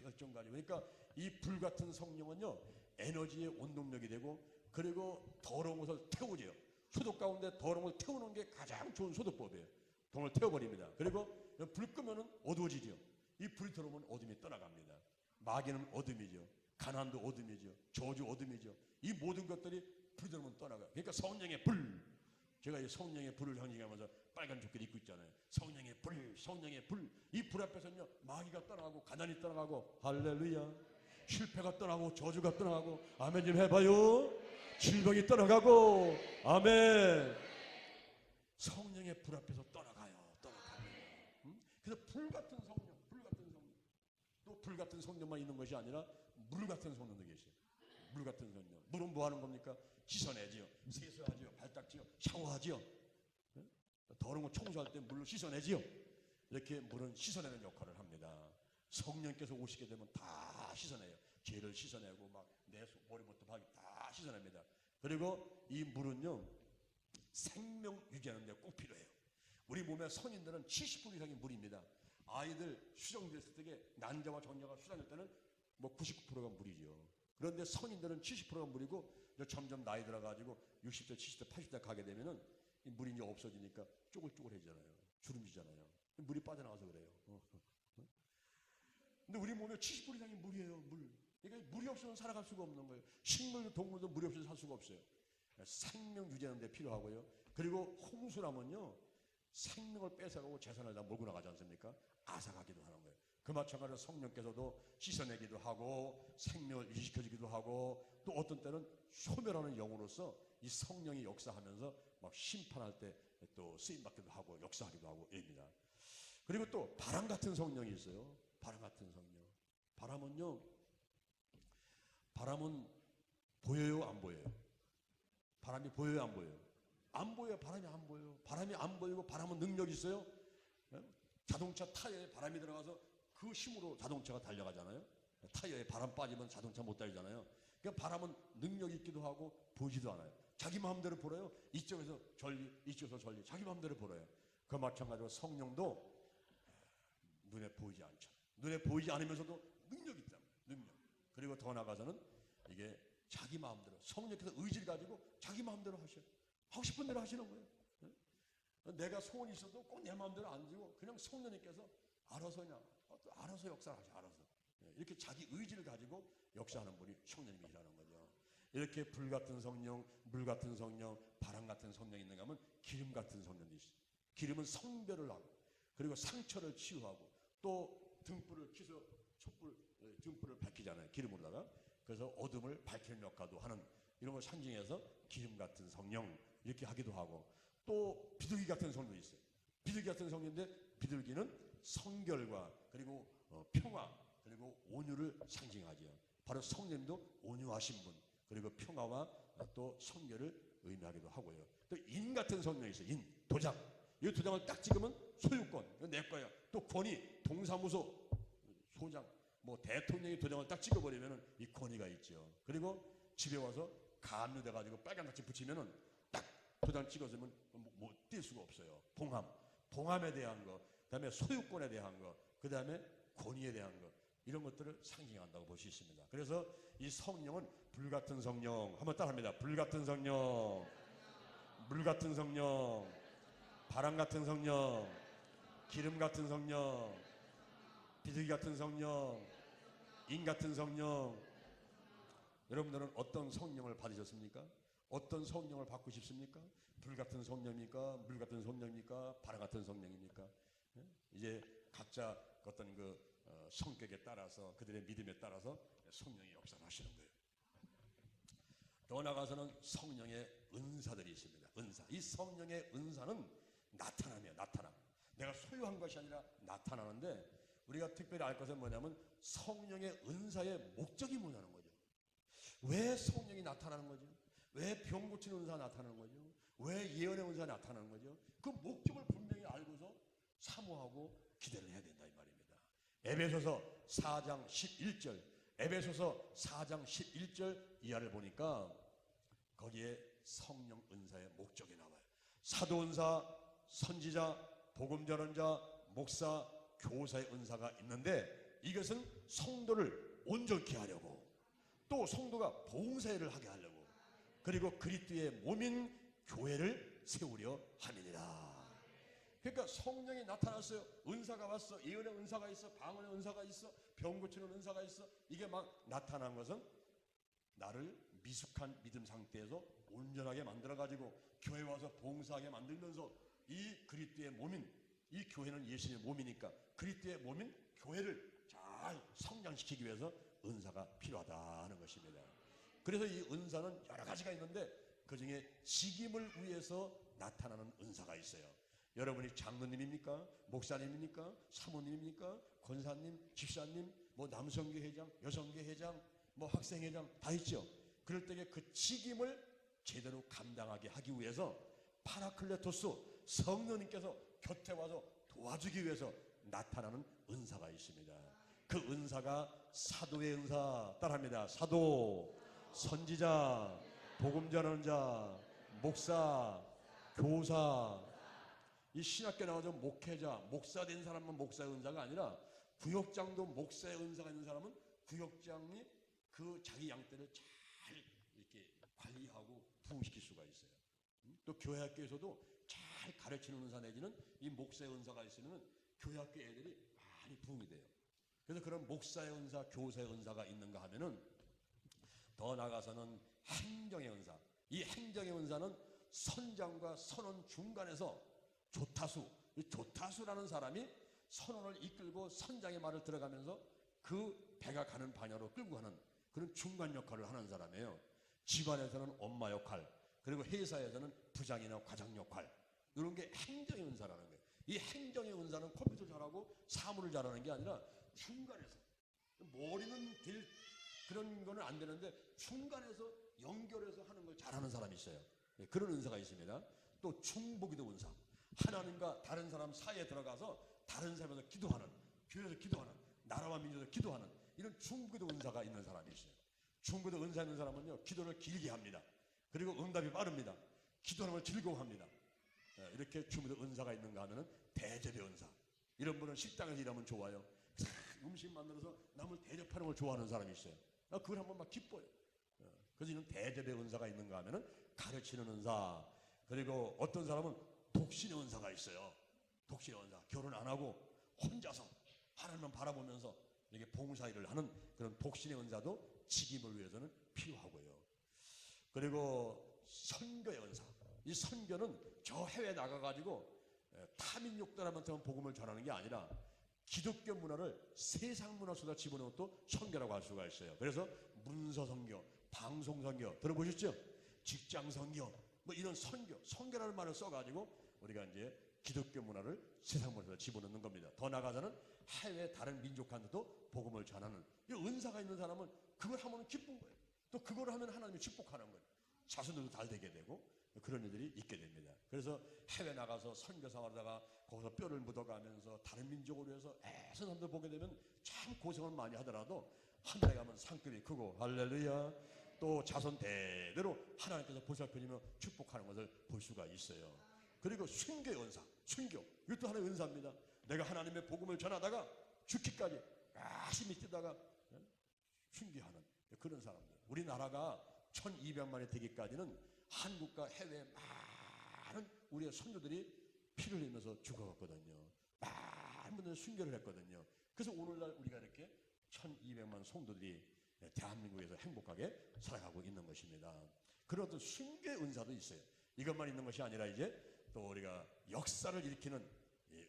열정 가지고. 그러니까 이 불같은 성령은요 에너지의 원동력이 되고 그리고 더러운 것을 태우죠. 소독 가운데 더러운 걸 태우는 게 가장 좋은 소독법이에요. 돈을 태워버립니다. 그리고 불 끄면은 어두워지죠. 이 불이 들어오면 어둠이 떠나갑니다. 마귀는 어둠이죠. 가난도 어둠이죠. 저주 어둠이죠. 이 모든 것들이 불이 들어오면 떠나가요. 그러니까 성령의 불. 제가 이 성령의 불을 상징하면서 빨간 조끼를 입고 있잖아요. 성령의 불, 성령의 불. 이 불 앞에서는요 마귀가 떠나가고 가난이 떠나가고 할렐루야. 실패가 떠나고 저주가 떠나가고 아멘 좀 해봐요. 질병이 떠나가고 아멘. 성령의 불 앞에서 떠나가요. 그래서 불같은 성령, 불같은 성령. 또 불같은 성령만 있는 것이 아니라 물같은 성령도 계세요. 물같은 성령. 물은 뭐 하는 겁니까? 씻어내지요. 세수하지요. 발 닦지요. 샤워하지요. 더러운 거 청소할 때 물로 씻어내지요. 이렇게 물은 씻어내는 역할을 합니다. 성령께서 오시게 되면 다 씻어내요. 죄를 씻어내고 막 내 머리부터 발이 다 씻어냅니다. 그리고 이 물은요 생명 유지하는 데 꼭 필요해요. 우리 몸의 성인들은 70% 이상이 물입니다. 아이들 수정됐을 때 난자와 정자가 수정될 때는 뭐 99%가 물이죠. 그런데 성인들은 70%가 물이고 점점 나이 들어가지고 60대, 70대, 80대 가게 되면은 이 물이 이제 없어지니까 쪼글쪼글해지잖아요. 주름지잖아요. 물이 빠져나가서 그래요. 근데 우리 몸에 70% 이상이 물이에요. 물. 그러니까 물이 없으면 살아갈 수가 없는 거예요. 식물도 동물도 물이 없으면 살 수가 없어요. 생명 유지하는 데 필요하고요. 그리고 홍수라면요 생명을 뺏어가고 재산을 다 몰고 나가지 않습니까? 앗아가기도 하는 거예요. 그 마찬가지로 성령께서도 씻어내기도 하고 생명을 유지시켜주기도 하고 또 어떤 때는 소멸하는 영으로서 이 성령이 역사하면서 막 심판할 때 또 쓰임받기도 하고 역사하기도 하고 이럽니다. 그리고 또 바람 같은 성령이 있어요. 바람 같은 성령. 바람은요, 바람은 보여요, 안 보여요? 바람이 보여요, 안 보여요? 안 보여요. 바람이 안 보여요. 바람이 안 보이고 바람은 능력이 있어요. 자동차 타이어에 바람이 들어가서 그 힘으로 자동차가 달려가잖아요. 타이어에 바람 빠지면 자동차 못 달리잖아요. 그러니까 바람은 능력이 있기도 하고 보이지도 않아요. 자기 마음대로 불어요. 이쪽에서 전리, 이쪽에서 전리, 자기 마음대로 불어요. 그 마찬가지로 성령도 눈에 보이지 않죠. 눈에 보이지 않으면서도 능력이 있단 말이에요. 능력. 그리고 더 나아가서는 이게 자기 마음대로, 성령께서 의지를 가지고 자기 마음대로 하셔요. 하고 싶은 대로 하시는 거예요. 내가 소원이 있어도 꼭 내 마음대로 안 지고 그냥 성령님께서 알아서 그냥 알아서 역사하셔. 알아서 이렇게 자기 의지를 가지고 역사하는 분이 성령님이라는 거죠. 이렇게 불 같은 성령, 물 같은 성령, 바람 같은 성령이 있는가 하면 기름 같은 성령도 있어요. 기름은 성별을 하고 그리고 상처를 치유하고 또 등불을 켜서 촛불 등불을 밝히잖아요. 기름으로다가. 그래서 어둠을 밝히는 역할도 하는 이런 걸 상징해서 기름 같은 성령 이렇게 하기도 하고 또 비둘기 같은 성령도 있어요. 비둘기 같은 성령인데 비둘기는 성결과 그리고 평화 그리고 온유를 상징하죠. 바로 성령님도 온유하신 분 그리고 평화와 또 성결을 의미하기도 하고요. 또 인 같은 성령이 있어요. 인, 도장. 이 도장을 딱 찍으면 소유권, 이거 내 거야. 또 권위, 동사무소, 소장, 뭐 대통령이 도장을 딱 찍어버리면은 이 권위가 있죠. 그리고 집에 와서 감류돼가지고 빨간 닥지 붙이면은 딱 도장 찍어주면 못 뛸 수가 없어요. 봉함, 봉함에 대한 거, 그다음에 소유권에 대한 거, 그다음에 권위에 대한 거 이런 것들을 상징한다고 볼 수 있습니다. 그래서 이 성령은 불 같은 성령 한번 따라합니다. 불 같은 성령, 물 같은 성령, 바람 같은 성령, 기름 같은 성령, 비둘기 같은 성령, 인 같은 성령. 여러분들은 어떤 성령을 받으셨습니까? 어떤 성령을 받고 싶습니까? 불 같은 성령입니까? 물 같은 성령입니까? 바람 같은 성령입니까? 이제 각자 어떤 그 성격에 따라서 그들의 믿음에 따라서 성령이 역사를 하시는 거예요. 더 나아가서는 성령의 은사들이 있습니다. 은사. 이 성령의 은사는 나타남이에요. 나타남. 내가 소유한 것이 아니라 나타나는데 우리가 특별히 알 것은 뭐냐면 성령의 은사의 목적이 뭐냐는 거죠. 왜 성령이 나타나는 거죠? 왜 병 고치는 은사가 나타나는 거죠? 왜 예언의 은사가 나타나는 거죠? 그 목적을 분명히 알고서 사모하고 기대를 해야 된다 이 말입니다. 에베소서 4장 11절 에베소서 4장 11절 이하를 보니까 거기에 성령 은사의 목적이 나와요. 사도 은사, 선지자, 복음 전언자, 목사, 교사의 은사가 있는데 이것은 성도를 온전케 하려고 또 성도가 봉사를 하게 하려고 그리고 그리스도의 몸인 교회를 세우려 함이니라. 그러니까 성령이 나타났어요. 은사가 왔어. 예언의 은사가 있어. 방언의 은사가 있어. 병 고치는 은사가 있어. 이게 막 나타난 것은 나를 미숙한 믿음 상태에서 온전하게 만들어가지고 교회 와서 봉사하게 만들면서 이 그리스도의 몸인 이 교회는 예수님의 몸이니까 그리스도의 몸인 교회를 잘 성장시키기 위해서 은사가 필요하다 하는 것입니다. 그래서 이 은사는 여러 가지가 있는데 그중에 직임을 위해서 나타나는 은사가 있어요. 여러분이 장로님입니까? 목사님입니까? 사모님입니까? 권사님, 집사님, 뭐 남성교 회장, 여성교 회장, 뭐 학생회장 다 있죠. 그럴 때에 그 직임을 제대로 감당하게 하기 위해서 파라클레토스 성령님께서 곁에 와서 도와주기 위해서 나타나는 은사가 있습니다. 그 은사가 사도의 은사 따라합니다. 사도, 선지자, 복음 전언자, 목사, 교사. 이 신학교 나와서 목회자, 목사 된 사람은 목사의 은사가 아니라 구역장도 목사의 은사가 있는 사람은 구역장이 그 자기 양떼를 잘 이렇게 관리하고 부흥시킬 수가 있어요. 또 교회학교에서도 잘 가르치는 은사 내지는 이 목사의 은사가 있으면 교회학교 애들이 많이 부흥이 돼요. 그래서 그런 목사의 은사, 교사의 은사가 있는가 하면은 더 나아가서는 행정의 은사. 이 행정의 은사는 선장과 선원 중간에서 조타수, 이 조타수라는 사람이 선원을 이끌고 선장의 말을 들어가면서 그 배가 가는 방향으로 끌고 가는 그런 중간 역할을 하는 사람이에요. 집안에서는 엄마 역할, 그리고 회사에서는 부장이나 과장 역할, 이런 게 행정의 은사라는 거예요. 이 행정의 은사는 컴퓨터 잘하고 사물을 잘하는 게 아니라 중간에서, 머리는 될 그런 거는 안 되는데 중간에서 연결해서 하는 걸 잘하는 사람이 있어요. 그런 은사가 있습니다. 또 중보기도 은사, 하나님과 다른 사람 사이에 들어가서 다른 사람에서 기도하는, 교회에서 기도하는, 나라와 민족에서 기도하는 이런 중보기도 은사가 있는 사람이 있어요. 중보기도 은사 있는 사람은요, 기도를 길게 합니다. 그리고 응답이 빠릅니다. 기도하는 걸 즐거워합니다. 이렇게 중보기도 은사가 있는가 하면은 대접의 은사, 이런 분은 식당에서 일하면 좋아요. 음식 만들어서 남을 대접하는 걸 좋아하는 사람이 있어요. 그걸 한번 막 기뻐요. 그래서 이런 대접의 은사가 있는가 하면은 가르치는 은사, 그리고 어떤 사람은 독신의 은사가 있어요. 독신의 은사, 결혼 안 하고 혼자서 하나님만 바라보면서 이렇게 봉사일을 하는 그런 독신의 은사도 직임을 위해서는 필요하고요. 그리고 선교의 은사, 이 선교는 저 해외에 나가가지고 타민족들한테만 복음을 전하는 게 아니라 기독교 문화를 세상 문화 속에 집어넣은 것도 선교라고 할 수가 있어요. 그래서 문서 선교, 방송 선교 들어보셨죠? 직장 선교, 뭐 이런 선교, 선교라는 말을 써가지고 우리가 이제 기독교 문화를 세상 문화에 집어넣는 겁니다. 더 나아가서는 해외 다른 민족한테도 복음을 전하는 이 은사가 있는 사람은 그걸 하면 기쁜 거예요. 또 그걸 하면 하나님이 축복하는 거예요. 자손들도 잘 되게 되고 그런 일들이 있게 됩니다. 그래서 해외 나가서 선교사하다가 거기서 뼈를 묻어가면서 다른 민족을 위해서 애쓰는 사람들 보게 되면 참 고생을 많이 하더라도 하늘에 가면 상급이 크고 할렐루야, 또 자손 대대로 하나님께서 보살펴주며 축복하는 것을 볼 수가 있어요. 그리고 순교의 은사, 순교, 이것도 하나의 은사입니다. 내가 하나님의 복음을 전하다가 죽기까지 열심히 뛰다가 순교하는 그런 사람들. 우리나라가 1200만이 되기까지는 한국과 해외 많은 우리의 선조들이 피를 흘리면서 죽어갔거든요. 많은 분들이 순교를 했거든요. 그래서 오늘날 우리가 이렇게 1200만 성도들이 대한민국에서 행복하게 살아가고 있는 것입니다. 그런 어떤 순교의 은사도 있어요. 이것만 있는 것이 아니라 이제 또 우리가 역사를 일으키는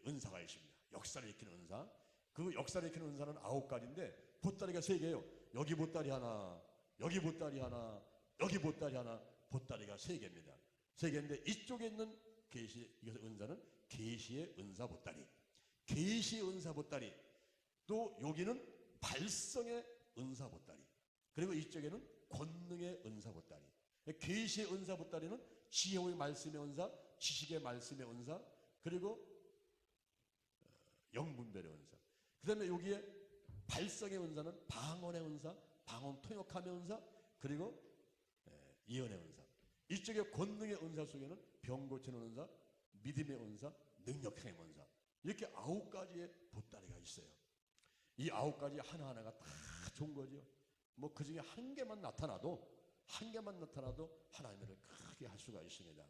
은사가 있습니다. 역사를 일으키는 은사. 그 역사를 일으키는 은사는 9가지인데 보따리가 3개예요. 여기 보따리 하나, 여기 보따리 하나, 여기 보따리 하나, 보따리가 3개입니다. 3개인데 이쪽에 있는 계시, 이것의 은사는 계시의 은사 보따리, 계시의 은사 보따리, 또 여기는 발성의 은사 보따리, 그리고 이쪽에는 권능의 은사 보따리. 계시의 은사 보따리는 지혜의 말씀의 은사, 지식의 말씀의 은사, 그리고 영분별의 은사. 그 다음에 여기에 발성의 은사는 방언의 은사, 방언 통역함의 은사, 그리고 예언의 은사. 이쪽에 권능의 은사 속에는 병 고치는 은사, 믿음의 은사, 능력행의 은사, 이렇게 9가지의 보따리가 있어요. 이 9가지 하나하나가 다 좋은 거죠. 뭐 그 중에 한 개만 나타나도 하나님의 일을 크게 할 수가 있습니다.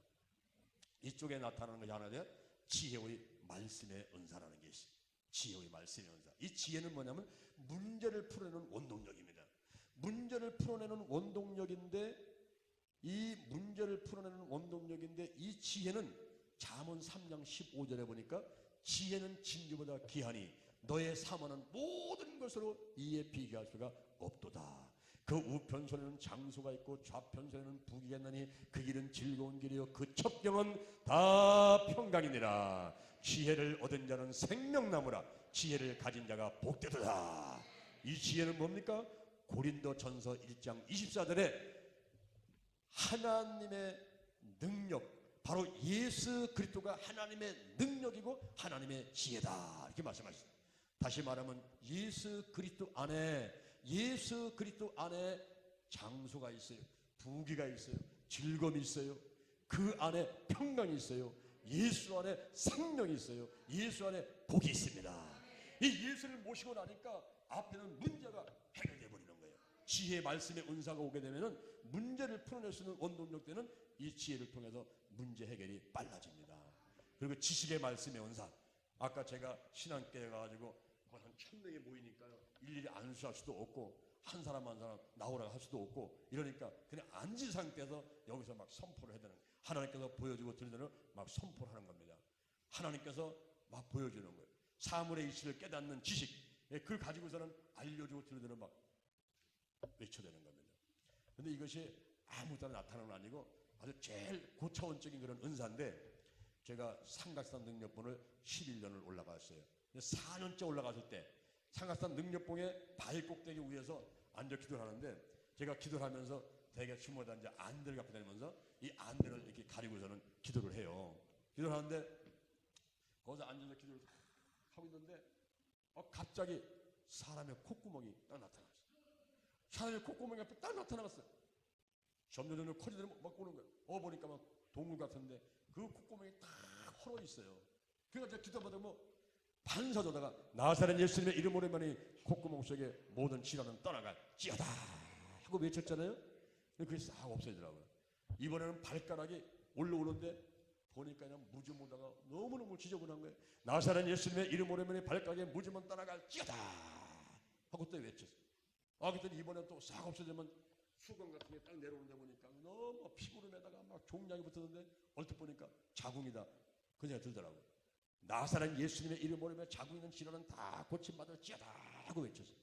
이쪽에 나타나는 것이 하나는 지혜의 말씀의 은사라는 게 있어요. 지혜의 말씀의 은사. 이 지혜는 뭐냐면 문제를 풀어내는 원동력입니다. 문제를 풀어내는 원동력인데, 이 문제를 풀어내는 원동력인데, 이 지혜는 잠언 3장 15절에 보니까 지혜는 진주보다 귀하니 너의 사모하는 모든 것으로 이에 비교할 수가 없도다. 그 우편손에는 장수가 있고 좌편손에는 부귀가 있나니 그 길은 즐거운 길이요 그 첩경은 다 평강이니라. 지혜를 얻은 자는 생명나무라. 지혜를 가진 자가 복되도다. 이 지혜는 뭡니까? 고린도전서 1장 24절에 하나님의 능력, 바로 예수 그리스도가 하나님의 능력이고 하나님의 지혜다, 이렇게 말씀하셨어요. 다시 말하면 예수 그리스도 안에 장수가 있어요. 부귀가 있어요. 즐거움이 있어요. 그 안에 평강이 있어요. 예수 안에 생명이 있어요. 예수 안에 복이 있습니다. 이 예수를 모시고 나니까 앞에는 문제가 해결되어 버리는 거예요. 지혜의 말씀의 은사가 오게 되면은 문제를 풀어낼 수 있는 원동력 되는 이 지혜를 통해서 문제 해결이 빨라집니다. 그리고 지식의 말씀의 은사. 아까 제가 신앙교회 가가지고 한 1000명이 모이니까요, 일일이 안수할 수도 없고 한 사람 한 사람 나오라고 할 수도 없고 이러니까 그냥 앉은 상태에서 여기서 막 선포를 해야 되는 거예요. 하나님께서 보여주고 들려주는 막 선포를 하는 겁니다. 하나님께서 막 보여주는 거예요. 사물의 이치를 깨닫는 지식, 그걸 가지고서는 알려주고 들려주는 막 외쳐대는 겁니다. 그런데 이것이 아무 때나 나타나는 건 아니고 아주 제일 고차원적인 그런 은사인데, 제가 삼각산 능력봉을 11년을 올라갔어요. 4년째 올라갔을 때 삼각산 능력봉의 발꼭대기 위에서 앉아 기도를 하는데, 제가 기도를 하면서 대개 주머니에 이제 안대를 갖고 다니면서 이 안대를 이렇게 가리고서는 기도를 해요. 기도를 하는데 거기서 앉아서 기도를 하고 있는데 갑자기 사람의 콧구멍이 딱 나타났어요. 사람의 콧구멍이 앞에 딱 나타났어요. 점점 커지더니 막 오는 거예요. 보니까 막 동물 같은데 그 콧구멍이 딱 헐어 있어요. 그러니까 제가 기도하다 뭐 반사자다가 나사렛 예수님의 이름으로만이 콧구멍 속에 모든 질환은 떠나갈지어다 하고 외쳤잖아요. 그게 싹 없어지더라고요. 이번에는 발가락이 올라오는데 보니까 그냥 무지모다가 너무너무 지저분한 거예요. 나사렛 예수님의 이름으로만이 발가락에 무지만 떠나갈지어다 하고 또 외쳤어요. 그랬더니 이번에 또 싹 없어지면 수건 같은 게 딱 내려오는데 보니까 너무 피부름에다가 막 종양이 붙었는데 얼핏 보니까 자궁이다 그 생각이 들더라고요. 나사렛 예수님의 이름으로 자궁 있는 질환은 다 고침받을지어다 하고 외쳤어요.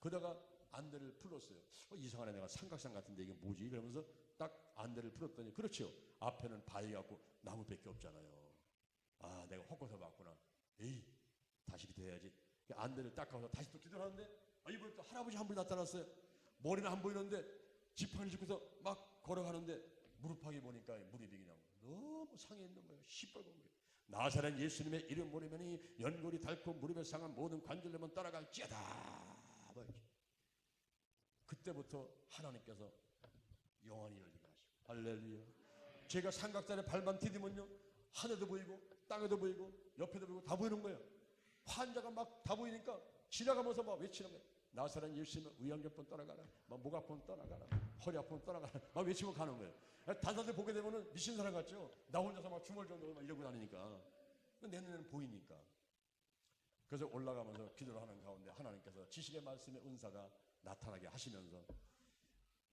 그러다가 안대를 풀었어요. 이상하네, 내가 삼각산 같은데 이게 뭐지? 그러면서 딱 안대를 풀었더니 그렇죠, 앞에는 바위 같고 나무밖에 없잖아요. 내가 헛것을 봤구나. 다시 기도해야지. 안대를 딱 가서 다시 또 기도를 하는데 이번에 또 할아버지 한 분이 나타났어요. 머리는 안 보이는데 지팡이 짚고서 막 걸어가는데 무릎팍에 보니까 무릎이 그냥 너무 상해 있는 거예요. 시뻘건 거예요. 나사렛 예수님의 이름 모르면이 연골이 닳고 무릎에 상한 모든 관절염은 떠나갈지어다. 그때부터 하나님께서 영원히 열리게 하시고, 할렐루야. 제가 삼각산에 발만 디디면요 하늘도 보이고 땅에도 보이고 옆에도 보이고 다 보이는 거예요. 환자가 막 다 보이니까 지나가면서 막 외치는 거예요. 나사렛 예수님은 위암병 떠나가라, 목 아프면 떠나가라, 허리 아프면 떠나가라 막 외치고 가는 거예요. 다른 사람들 보게 되면은 미친 사람 같죠. 나 혼자서 막 중얼중얼 막 이러고 다니니까 내 눈에는 보이니까. 그래서 올라가면서 기도를 하는 가운데 하나님께서 지식의 말씀의 은사가 나타나게 하시면서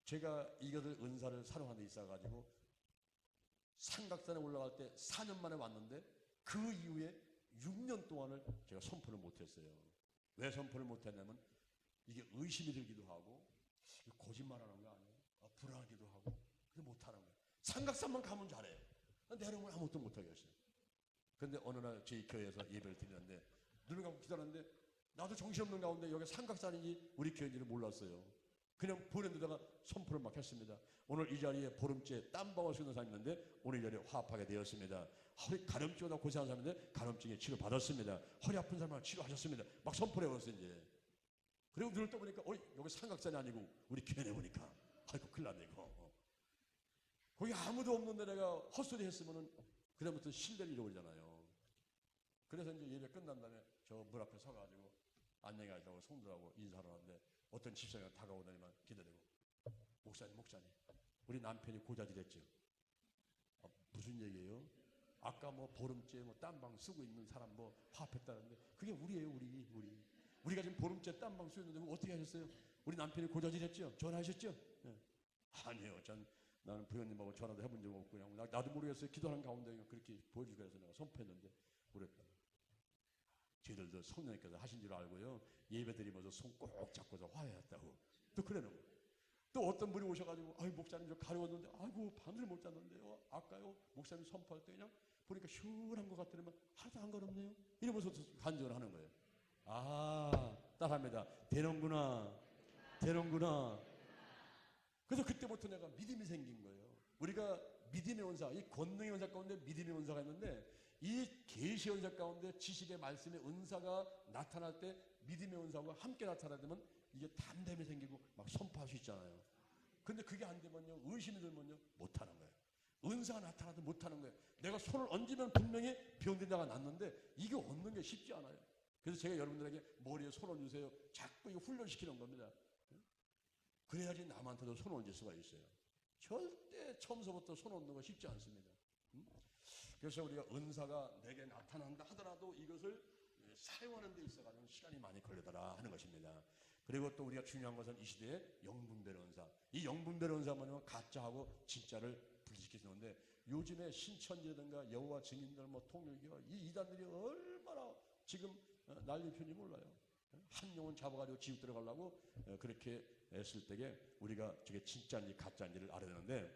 제가 이것을 은사를 사용한 데 있어가지고 삼각산에 올라갈 때 4년 만에 왔는데 그 이후에 6년 동안을 제가 선포를 못했어요. 왜 선포를 못했냐면 이게 의심이 들기도 하고 거짓말하는 거 아니에요? 불안하기도 하고 그래서 못하는 거예요. 삼각산만 가면 잘해요. 내려오면 아무것도 못하겠어요. 그런데 어느 날 저희 교회에서 예배를 드리는데 눈을 감고 기도하는데 나도 정신없는 가운데 여기 삼각산인지 우리 교회인지를 몰랐어요. 그냥 보는 데다가 선포를 막 했습니다. 오늘 이 자리에 보름째 땀방울 쓰는 사람이 있는데 오늘 이 자리에 화합하게 되었습니다. 허리 가려움증보다 고생하는 사람인데 가려움증에 치료받았습니다. 허리 아픈 사람을 치료하셨습니다. 막 선포를 해버렸어요. 이제 그리고 눈을 떠보니까 여기 삼각산이 아니고 우리 교회에 보니까 아이고 큰일 났네 이거. 거기 아무도 없는데 내가 헛소리 했으면은 그다음부터 신뢰를 잃어버리잖아요. 그래서 이제 예배 끝난 다음에 저 문 앞에 서가지고 안녕히 가시라고 성도하고 인사를 하는데 어떤 집사가 다가오더니만 기다리고 목사님 우리 남편이 고자질했죠. 무슨 얘기예요? 아까 뭐 보름째 뭐 땀방 쓰고 있는 사람 뭐 화합했다는데 그게 우리예요. 우리가 지금 보름째 땀방 쓰고 있는데 어떻게 하셨어요? 우리 남편이 고자질했죠? 전화하셨죠? 네. 아니요. 나는 부모님하고 전화도 해본 적 없고 그냥 나도 모르겠어요. 기도하는 가운데 그렇게 보여주고 해서 내가 선포했는데 그랬다. 저희들도 성령님께서 하신 줄 알고요. 예배 드리면서 손 꼭 잡고서 화해했다고. 또 그러는 거예요. 또 어떤 분이 오셔가지고 목사님 저 가려웠는데 밤을 못 잤는데요. 아까요 목사님 선포할 때 그냥 보니까 시원한 것 같더니만 하나도 안 걸었네요. 이러면서 간증을 하는 거예요. 따라합니다. 되는구나. 그래서 그때부터 내가 믿음이 생긴 거예요. 우리가 믿음의 원사, 이 권능의 원사 가운데 믿음의 원사가 있는데 이 계시의 원사 가운데 지식의 말씀의 은사가 나타날 때 믿음의 원사와 함께 나타나면 이게 담대함이 생기고 막 선포할 수 있잖아요. 근데 그게 안 되면요, 의심이 들면요, 못하는 거예요. 은사가 나타나도 못하는 거예요. 내가 손을 얹으면 분명히 병든 자가 낫는데 이게 얻는 게 쉽지 않아요. 그래서 제가 여러분들에게 머리에 손 얹으세요. 자꾸 이거 훈련시키는 겁니다. 그래야지 남한테도 손 얹을 수가 있어요. 절대 처음서부터 손 얹는 거 쉽지 않습니다. 그래서 우리가 은사가 내게 나타난다 하더라도 이것을 사용하는 데 있어가지고 시간이 많이 걸리더라 하는 것입니다. 그리고 또 우리가 중요한 것은 이 시대에 영분별 은사. 이 영분별 은사는 가짜하고 진짜를 분리시키는데 요즘에 신천지라든가 여호와 증인들 통일교 이 이단들이 얼마나 지금 난리편이 몰라요. 한 영혼 잡아가지고 지옥 들어가려고 그렇게 애쓸 때에 우리가 저게 진짜인지 가짜인지를 알아야 되는데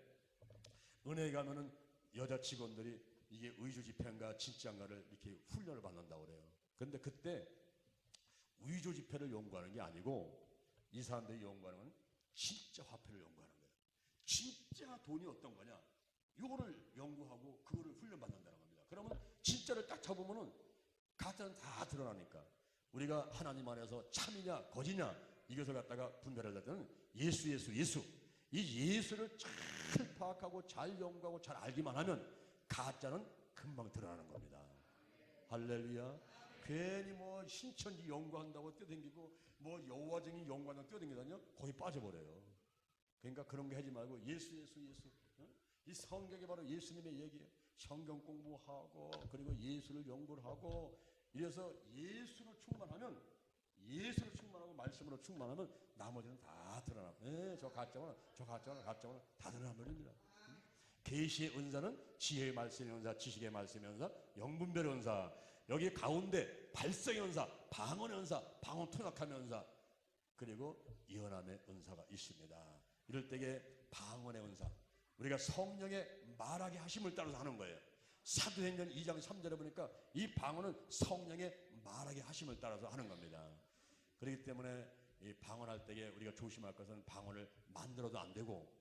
은혜에 가면은 여자 직원들이 이게 의주 집회인가 진짜인가를 이렇게 훈련을 받는다고 그래요. 그런데 그때 의주 집회를 연구하는 게 아니고 이 사람들이 연구하는 건 진짜 화폐를 연구하는 거예요. 진짜 돈이 어떤 거냐, 이거를 연구하고 그거를 훈련받는다는 겁니다. 그러면 진짜를 딱 잡으면은 가짜는 다 드러나니까 우리가 하나님 안에서 참이냐 거짓냐 이것을 갖다가 분별할 때는 예수 이 예수를 잘 파악하고 잘 연구하고 잘 알기만 하면 가짜는 금방 드러나는 겁니다. 할렐루야. 괜히 뭐 신천지 연구한다고 뛰어댕기고 뭐 여호와증인 연구한다고 뛰어댕기다니요, 거기 빠져버려요. 그러니까 그런 거 하지 말고 예수. 어? 이 성경이 바로 예수님의 얘기예요. 성경 공부하고 그리고 예수를 연구를 하고 이래서 예수로 충만하면, 예수로 충만하고 말씀으로 충만하면 나머지는 다 드러나. 저 가짜는 다 드러나버립니다. 계시의 은사는 지혜의 말씀의 은사, 지식의 말씀의 은사, 영분별의 은사. 여기 가운데 발성의 은사, 방언의 은사, 방언 통역함의 은사, 그리고 예언함의 은사가 있습니다. 이럴 때에 방언의 은사, 우리가 성령의 말하게 하심을 따라서 하는 거예요. 사도행전 2장 3절에 보니까 이 방언은 성령의 말하게 하심을 따라서 하는 겁니다. 그렇기 때문에 이 방언할 때에 우리가 조심할 것은 방언을 만들어도 안 되고,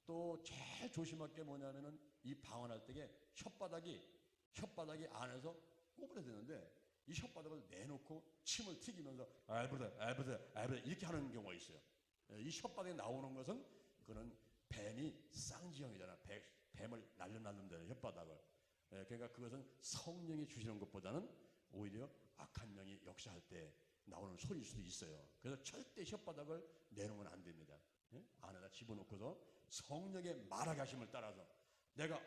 또 제일 조심할 게 뭐냐면은 이 방언할 때에 혓바닥이 안에서 꼬부려 되는데 이 혓바닥을 내놓고 침을 튀기면서 알브드 이렇게 하는 경우가 있어요. 이 혓바닥에 나오는 것은 그는 뱀이 쌍지형이잖아. 뱀을 날름날름대는 혓바닥을. 그러니까 그것은 성령이 주시는 것보다는 오히려 악한 영이 역사할 때 나오는 소리일 수도 있어요. 그래서 절대 혓바닥을 내놓으면 안 됩니다. 안에다 집어넣고서 성령의 말하게 하심을 따라서 내가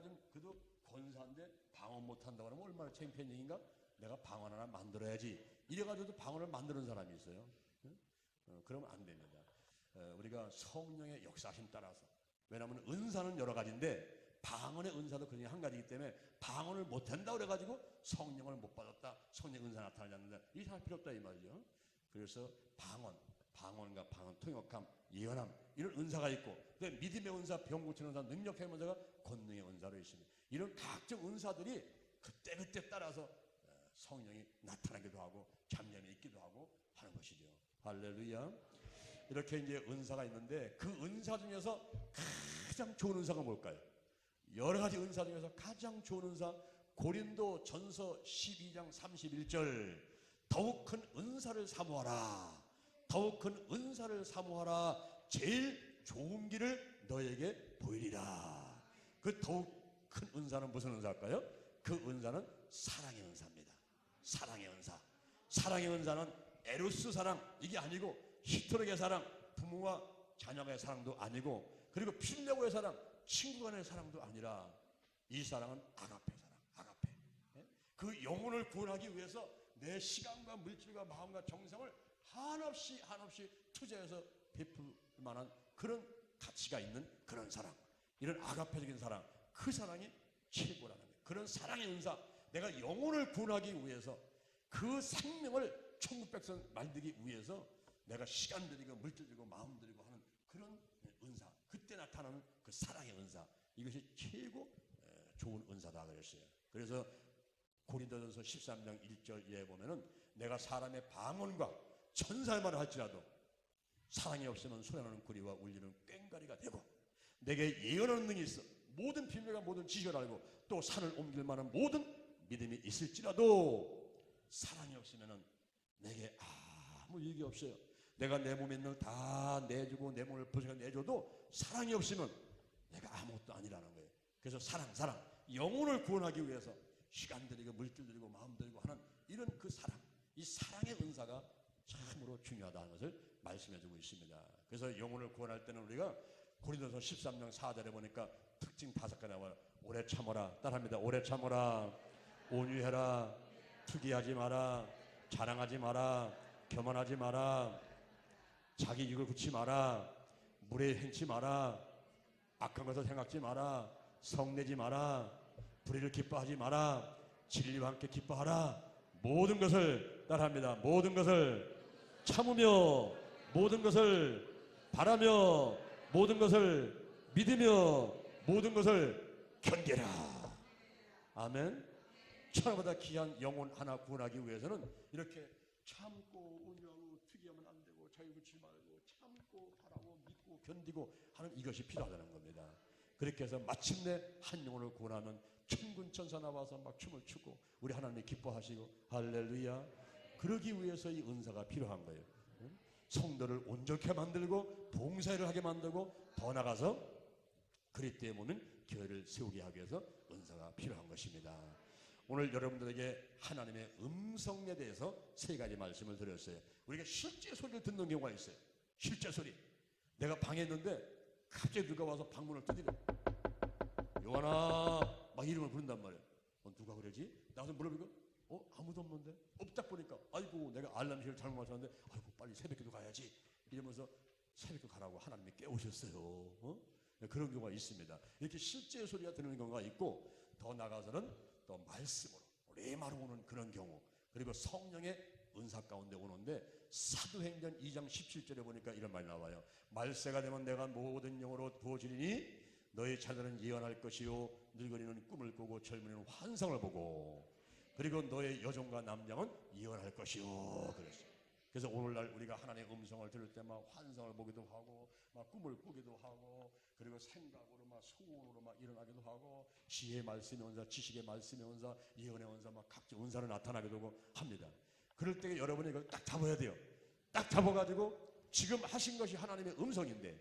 지금 그래도 권사인데 방언 못한다고 하면 얼마나 창피한 얘기인가? 내가 방언 하나 만들어야지. 이래가지고도 방언을 만드는 사람이 있어요. 그러면 안 됩니다. 우리가 성령의 역사하심 따라서, 왜냐하면 은사는 여러 가지인데 방언의 은사도 그중에 한 가지이기 때문에 방언을 못한다고 그래가지고 성령을 못 받았다, 성령 은사 나타나지 않는다, 이렇게 할 필요 없다 이 말이죠. 그래서 방언과 방언 통역함, 예언함, 이런 은사가 있고, 믿음의 은사, 병 고치는 은사, 능력의 은사가 권능의 은사로 있습니다. 이런 각종 은사들이 그때그때 따라서 성령이 나타나기도 하고 잠잠히 있기도 하고 하는 것이죠. 할렐루야. 이렇게 이제 은사가 있는데 그 은사 중에서 가장 좋은 은사가 뭘까요? 여러 가지 은사 중에서 가장 좋은 은사, 고린도 전서 12장 31절, 더욱 큰 은사를 사모하라. 더욱 큰 은사를 사모하라. 제일 좋은 길을 너에게 보이리라. 그 더욱 큰 은사는 무슨 은사일까요? 그 은사는 사랑의 은사입니다. 사랑의 은사. 사랑의 은사는 에로스 사랑, 이게 아니고 히트력의 사랑, 부모와 자녀의 사랑도 아니고, 그리고 필레고의 사랑, 친구 간의 사랑도 아니라 이 사랑은 아가페 사랑, 아가페. 그 영혼을 구원하기 위해서 내 시간과 물질과 마음과 정성을 한없이 투자해서 베풀 만한 그런 가치가 있는 그런 사랑, 이런 아가페적인 사랑, 그 사랑이 최고라는 거예요. 그런 사랑의 은사, 내가 영혼을 구원하기 위해서 그 생명을 천국 백성 만들기 위해서 내가 시간 들이고 물질 들이고 마음 들이고 하는 그런 은사, 그때 나타나는 그 사랑의 은사, 이것이 최고 좋은 은사다 그랬어요. 그래서 고린도전서 13장 1절에 보면은 내가 사람의 방언과 천사의 말을 할지라도 사랑이 없으면 소리나는 구리와 울리는 꽹과리가 되고, 내게 예언하는 능이 있어 모든 비밀과 모든 지식을 알고 또 산을 옮길 만한 모든 믿음이 있을지라도 사랑이 없으면은 내게 아무 유익이 없어요. 내가 내 몸에 있는 걸 다 내주고 내 몸을 부서져 내줘도 사랑이 없으면 내가 아무것도 아니라는 거예요. 그래서 사랑, 영혼을 구원하기 위해서 시간 들이고 물질 들이고 마음 들이고 하는 이런 그 사랑, 이 사랑의 은사가 참으로 중요하다는 것을 말씀해주고 있습니다. 그래서 영혼을 구원할 때는 우리가 고린도서 13장 4절에 보니까 특징 5가지 나와요. 오래 참어라. 따라합니다. 오래 참어라. 온유해라. 투기하지 마라. 자랑하지 마라. 교만하지 마라. 자기 이익을 굳지 마라. 물에 행치 마라. 악한 것을 생각지 마라. 성내지 마라. 불의를 기뻐하지 마라. 진리와 함께 기뻐하라. 모든 것을 따라합니다. 모든 것을 참으며, 모든 것을 바라며, 모든 것을 믿으며, 모든 것을 견뎌라. 아멘. 천하보다 귀한 영혼 하나 구원하기 위해서는 이렇게 참고 온유하고 특이하면 안 되고 자유 붙이지 말고 참고 바라고 믿고 견디고 하는 이것이 필요하다는 겁니다. 그렇게 해서 마침내 한 영혼을 구원하면 천군 천사 나와서 막 춤을 추고 우리 하나님이 기뻐하시고 할렐루야. 그러기 위해서 이 은사가 필요한 거예요. 성도를 온전케 만들고 봉사를 하게 만들고 더 나가서 그리스도의 몸인 교회를 세우게 하기 위해서 은사가 필요한 것입니다. 오늘 여러분들에게 하나님의 음성에 대해서 세 가지 말씀을 드렸어요. 우리가 실제 소리를 듣는 경우가 있어요. 실제 소리. 내가 방에 있는데 갑자기 누가 와서 방문을 두드려. 요한아 막 이름을 부른단 말이에요. 누가 그러지? 나와서 물어보니까 아무도 없는데? 딱 보니까 아이고 내가 알람시를 잘못 맞췄는데 아이고 빨리 새벽기도 가야지 이러면서 새벽기도 가라고 하나님이 깨우셨어요. 그런 경우가 있습니다. 이렇게 실제 소리가 들리는 경우가 있고 더 나아가서는 또 말씀으로 레마로 오는 그런 경우 그리고 성령의 은사 가운데 오는데 사도행전 2장 17절에 보니까 이런 말이 나와요. 말세가 되면 내가 모든 영으로 부어주리니 너희 자녀는 예언할 것이요 늙은이는 꿈을 꾸고 젊은이는 환상을 보고 그리고 너의 여종과 남장은 예언할 것이요 그랬어요. 그래서 오늘날 우리가 하나님의 음성을 들을 때 막 환상을 보기도 하고 막 꿈을 꾸기도 하고 그리고 생각으로 막 소원으로 막 일어나기도 하고 지혜의 말씀의 은사, 지식의 말씀의 은사, 예언의 은사 막 각종 은사로 나타나기도 하고 합니다. 그럴 때 여러분이 이걸 딱 잡아야 돼요. 딱 잡아가지고 지금 하신 것이 하나님의 음성인데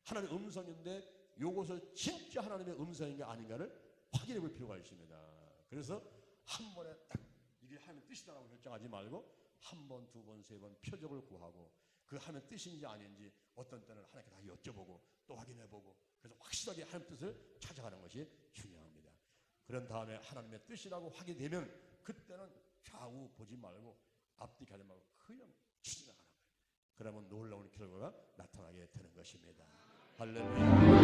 하나님의 음성인데 요것을 진짜 하나님의 음성인가 아닌가를 확인해 볼 필요가 있습니다. 그래서 한 번에 딱 이게 하나님의 뜻이다라고 결정하지 말고 한 번, 두 번, 세 번 표적을 구하고 그 하나님의 뜻인지 아닌지 어떤 때는 하나님께 다 여쭤보고 또 확인해보고 그래서 확실하게 하나님의 뜻을 찾아가는 것이 중요합니다. 그런 다음에 하나님의 뜻이라고 확인되면 그때는 좌우 보지 말고 앞뒤 가지 말고 그냥 추진하는 거예요. 그러면 놀라운 결과가 나타나게 되는 것입니다. 할렐루야.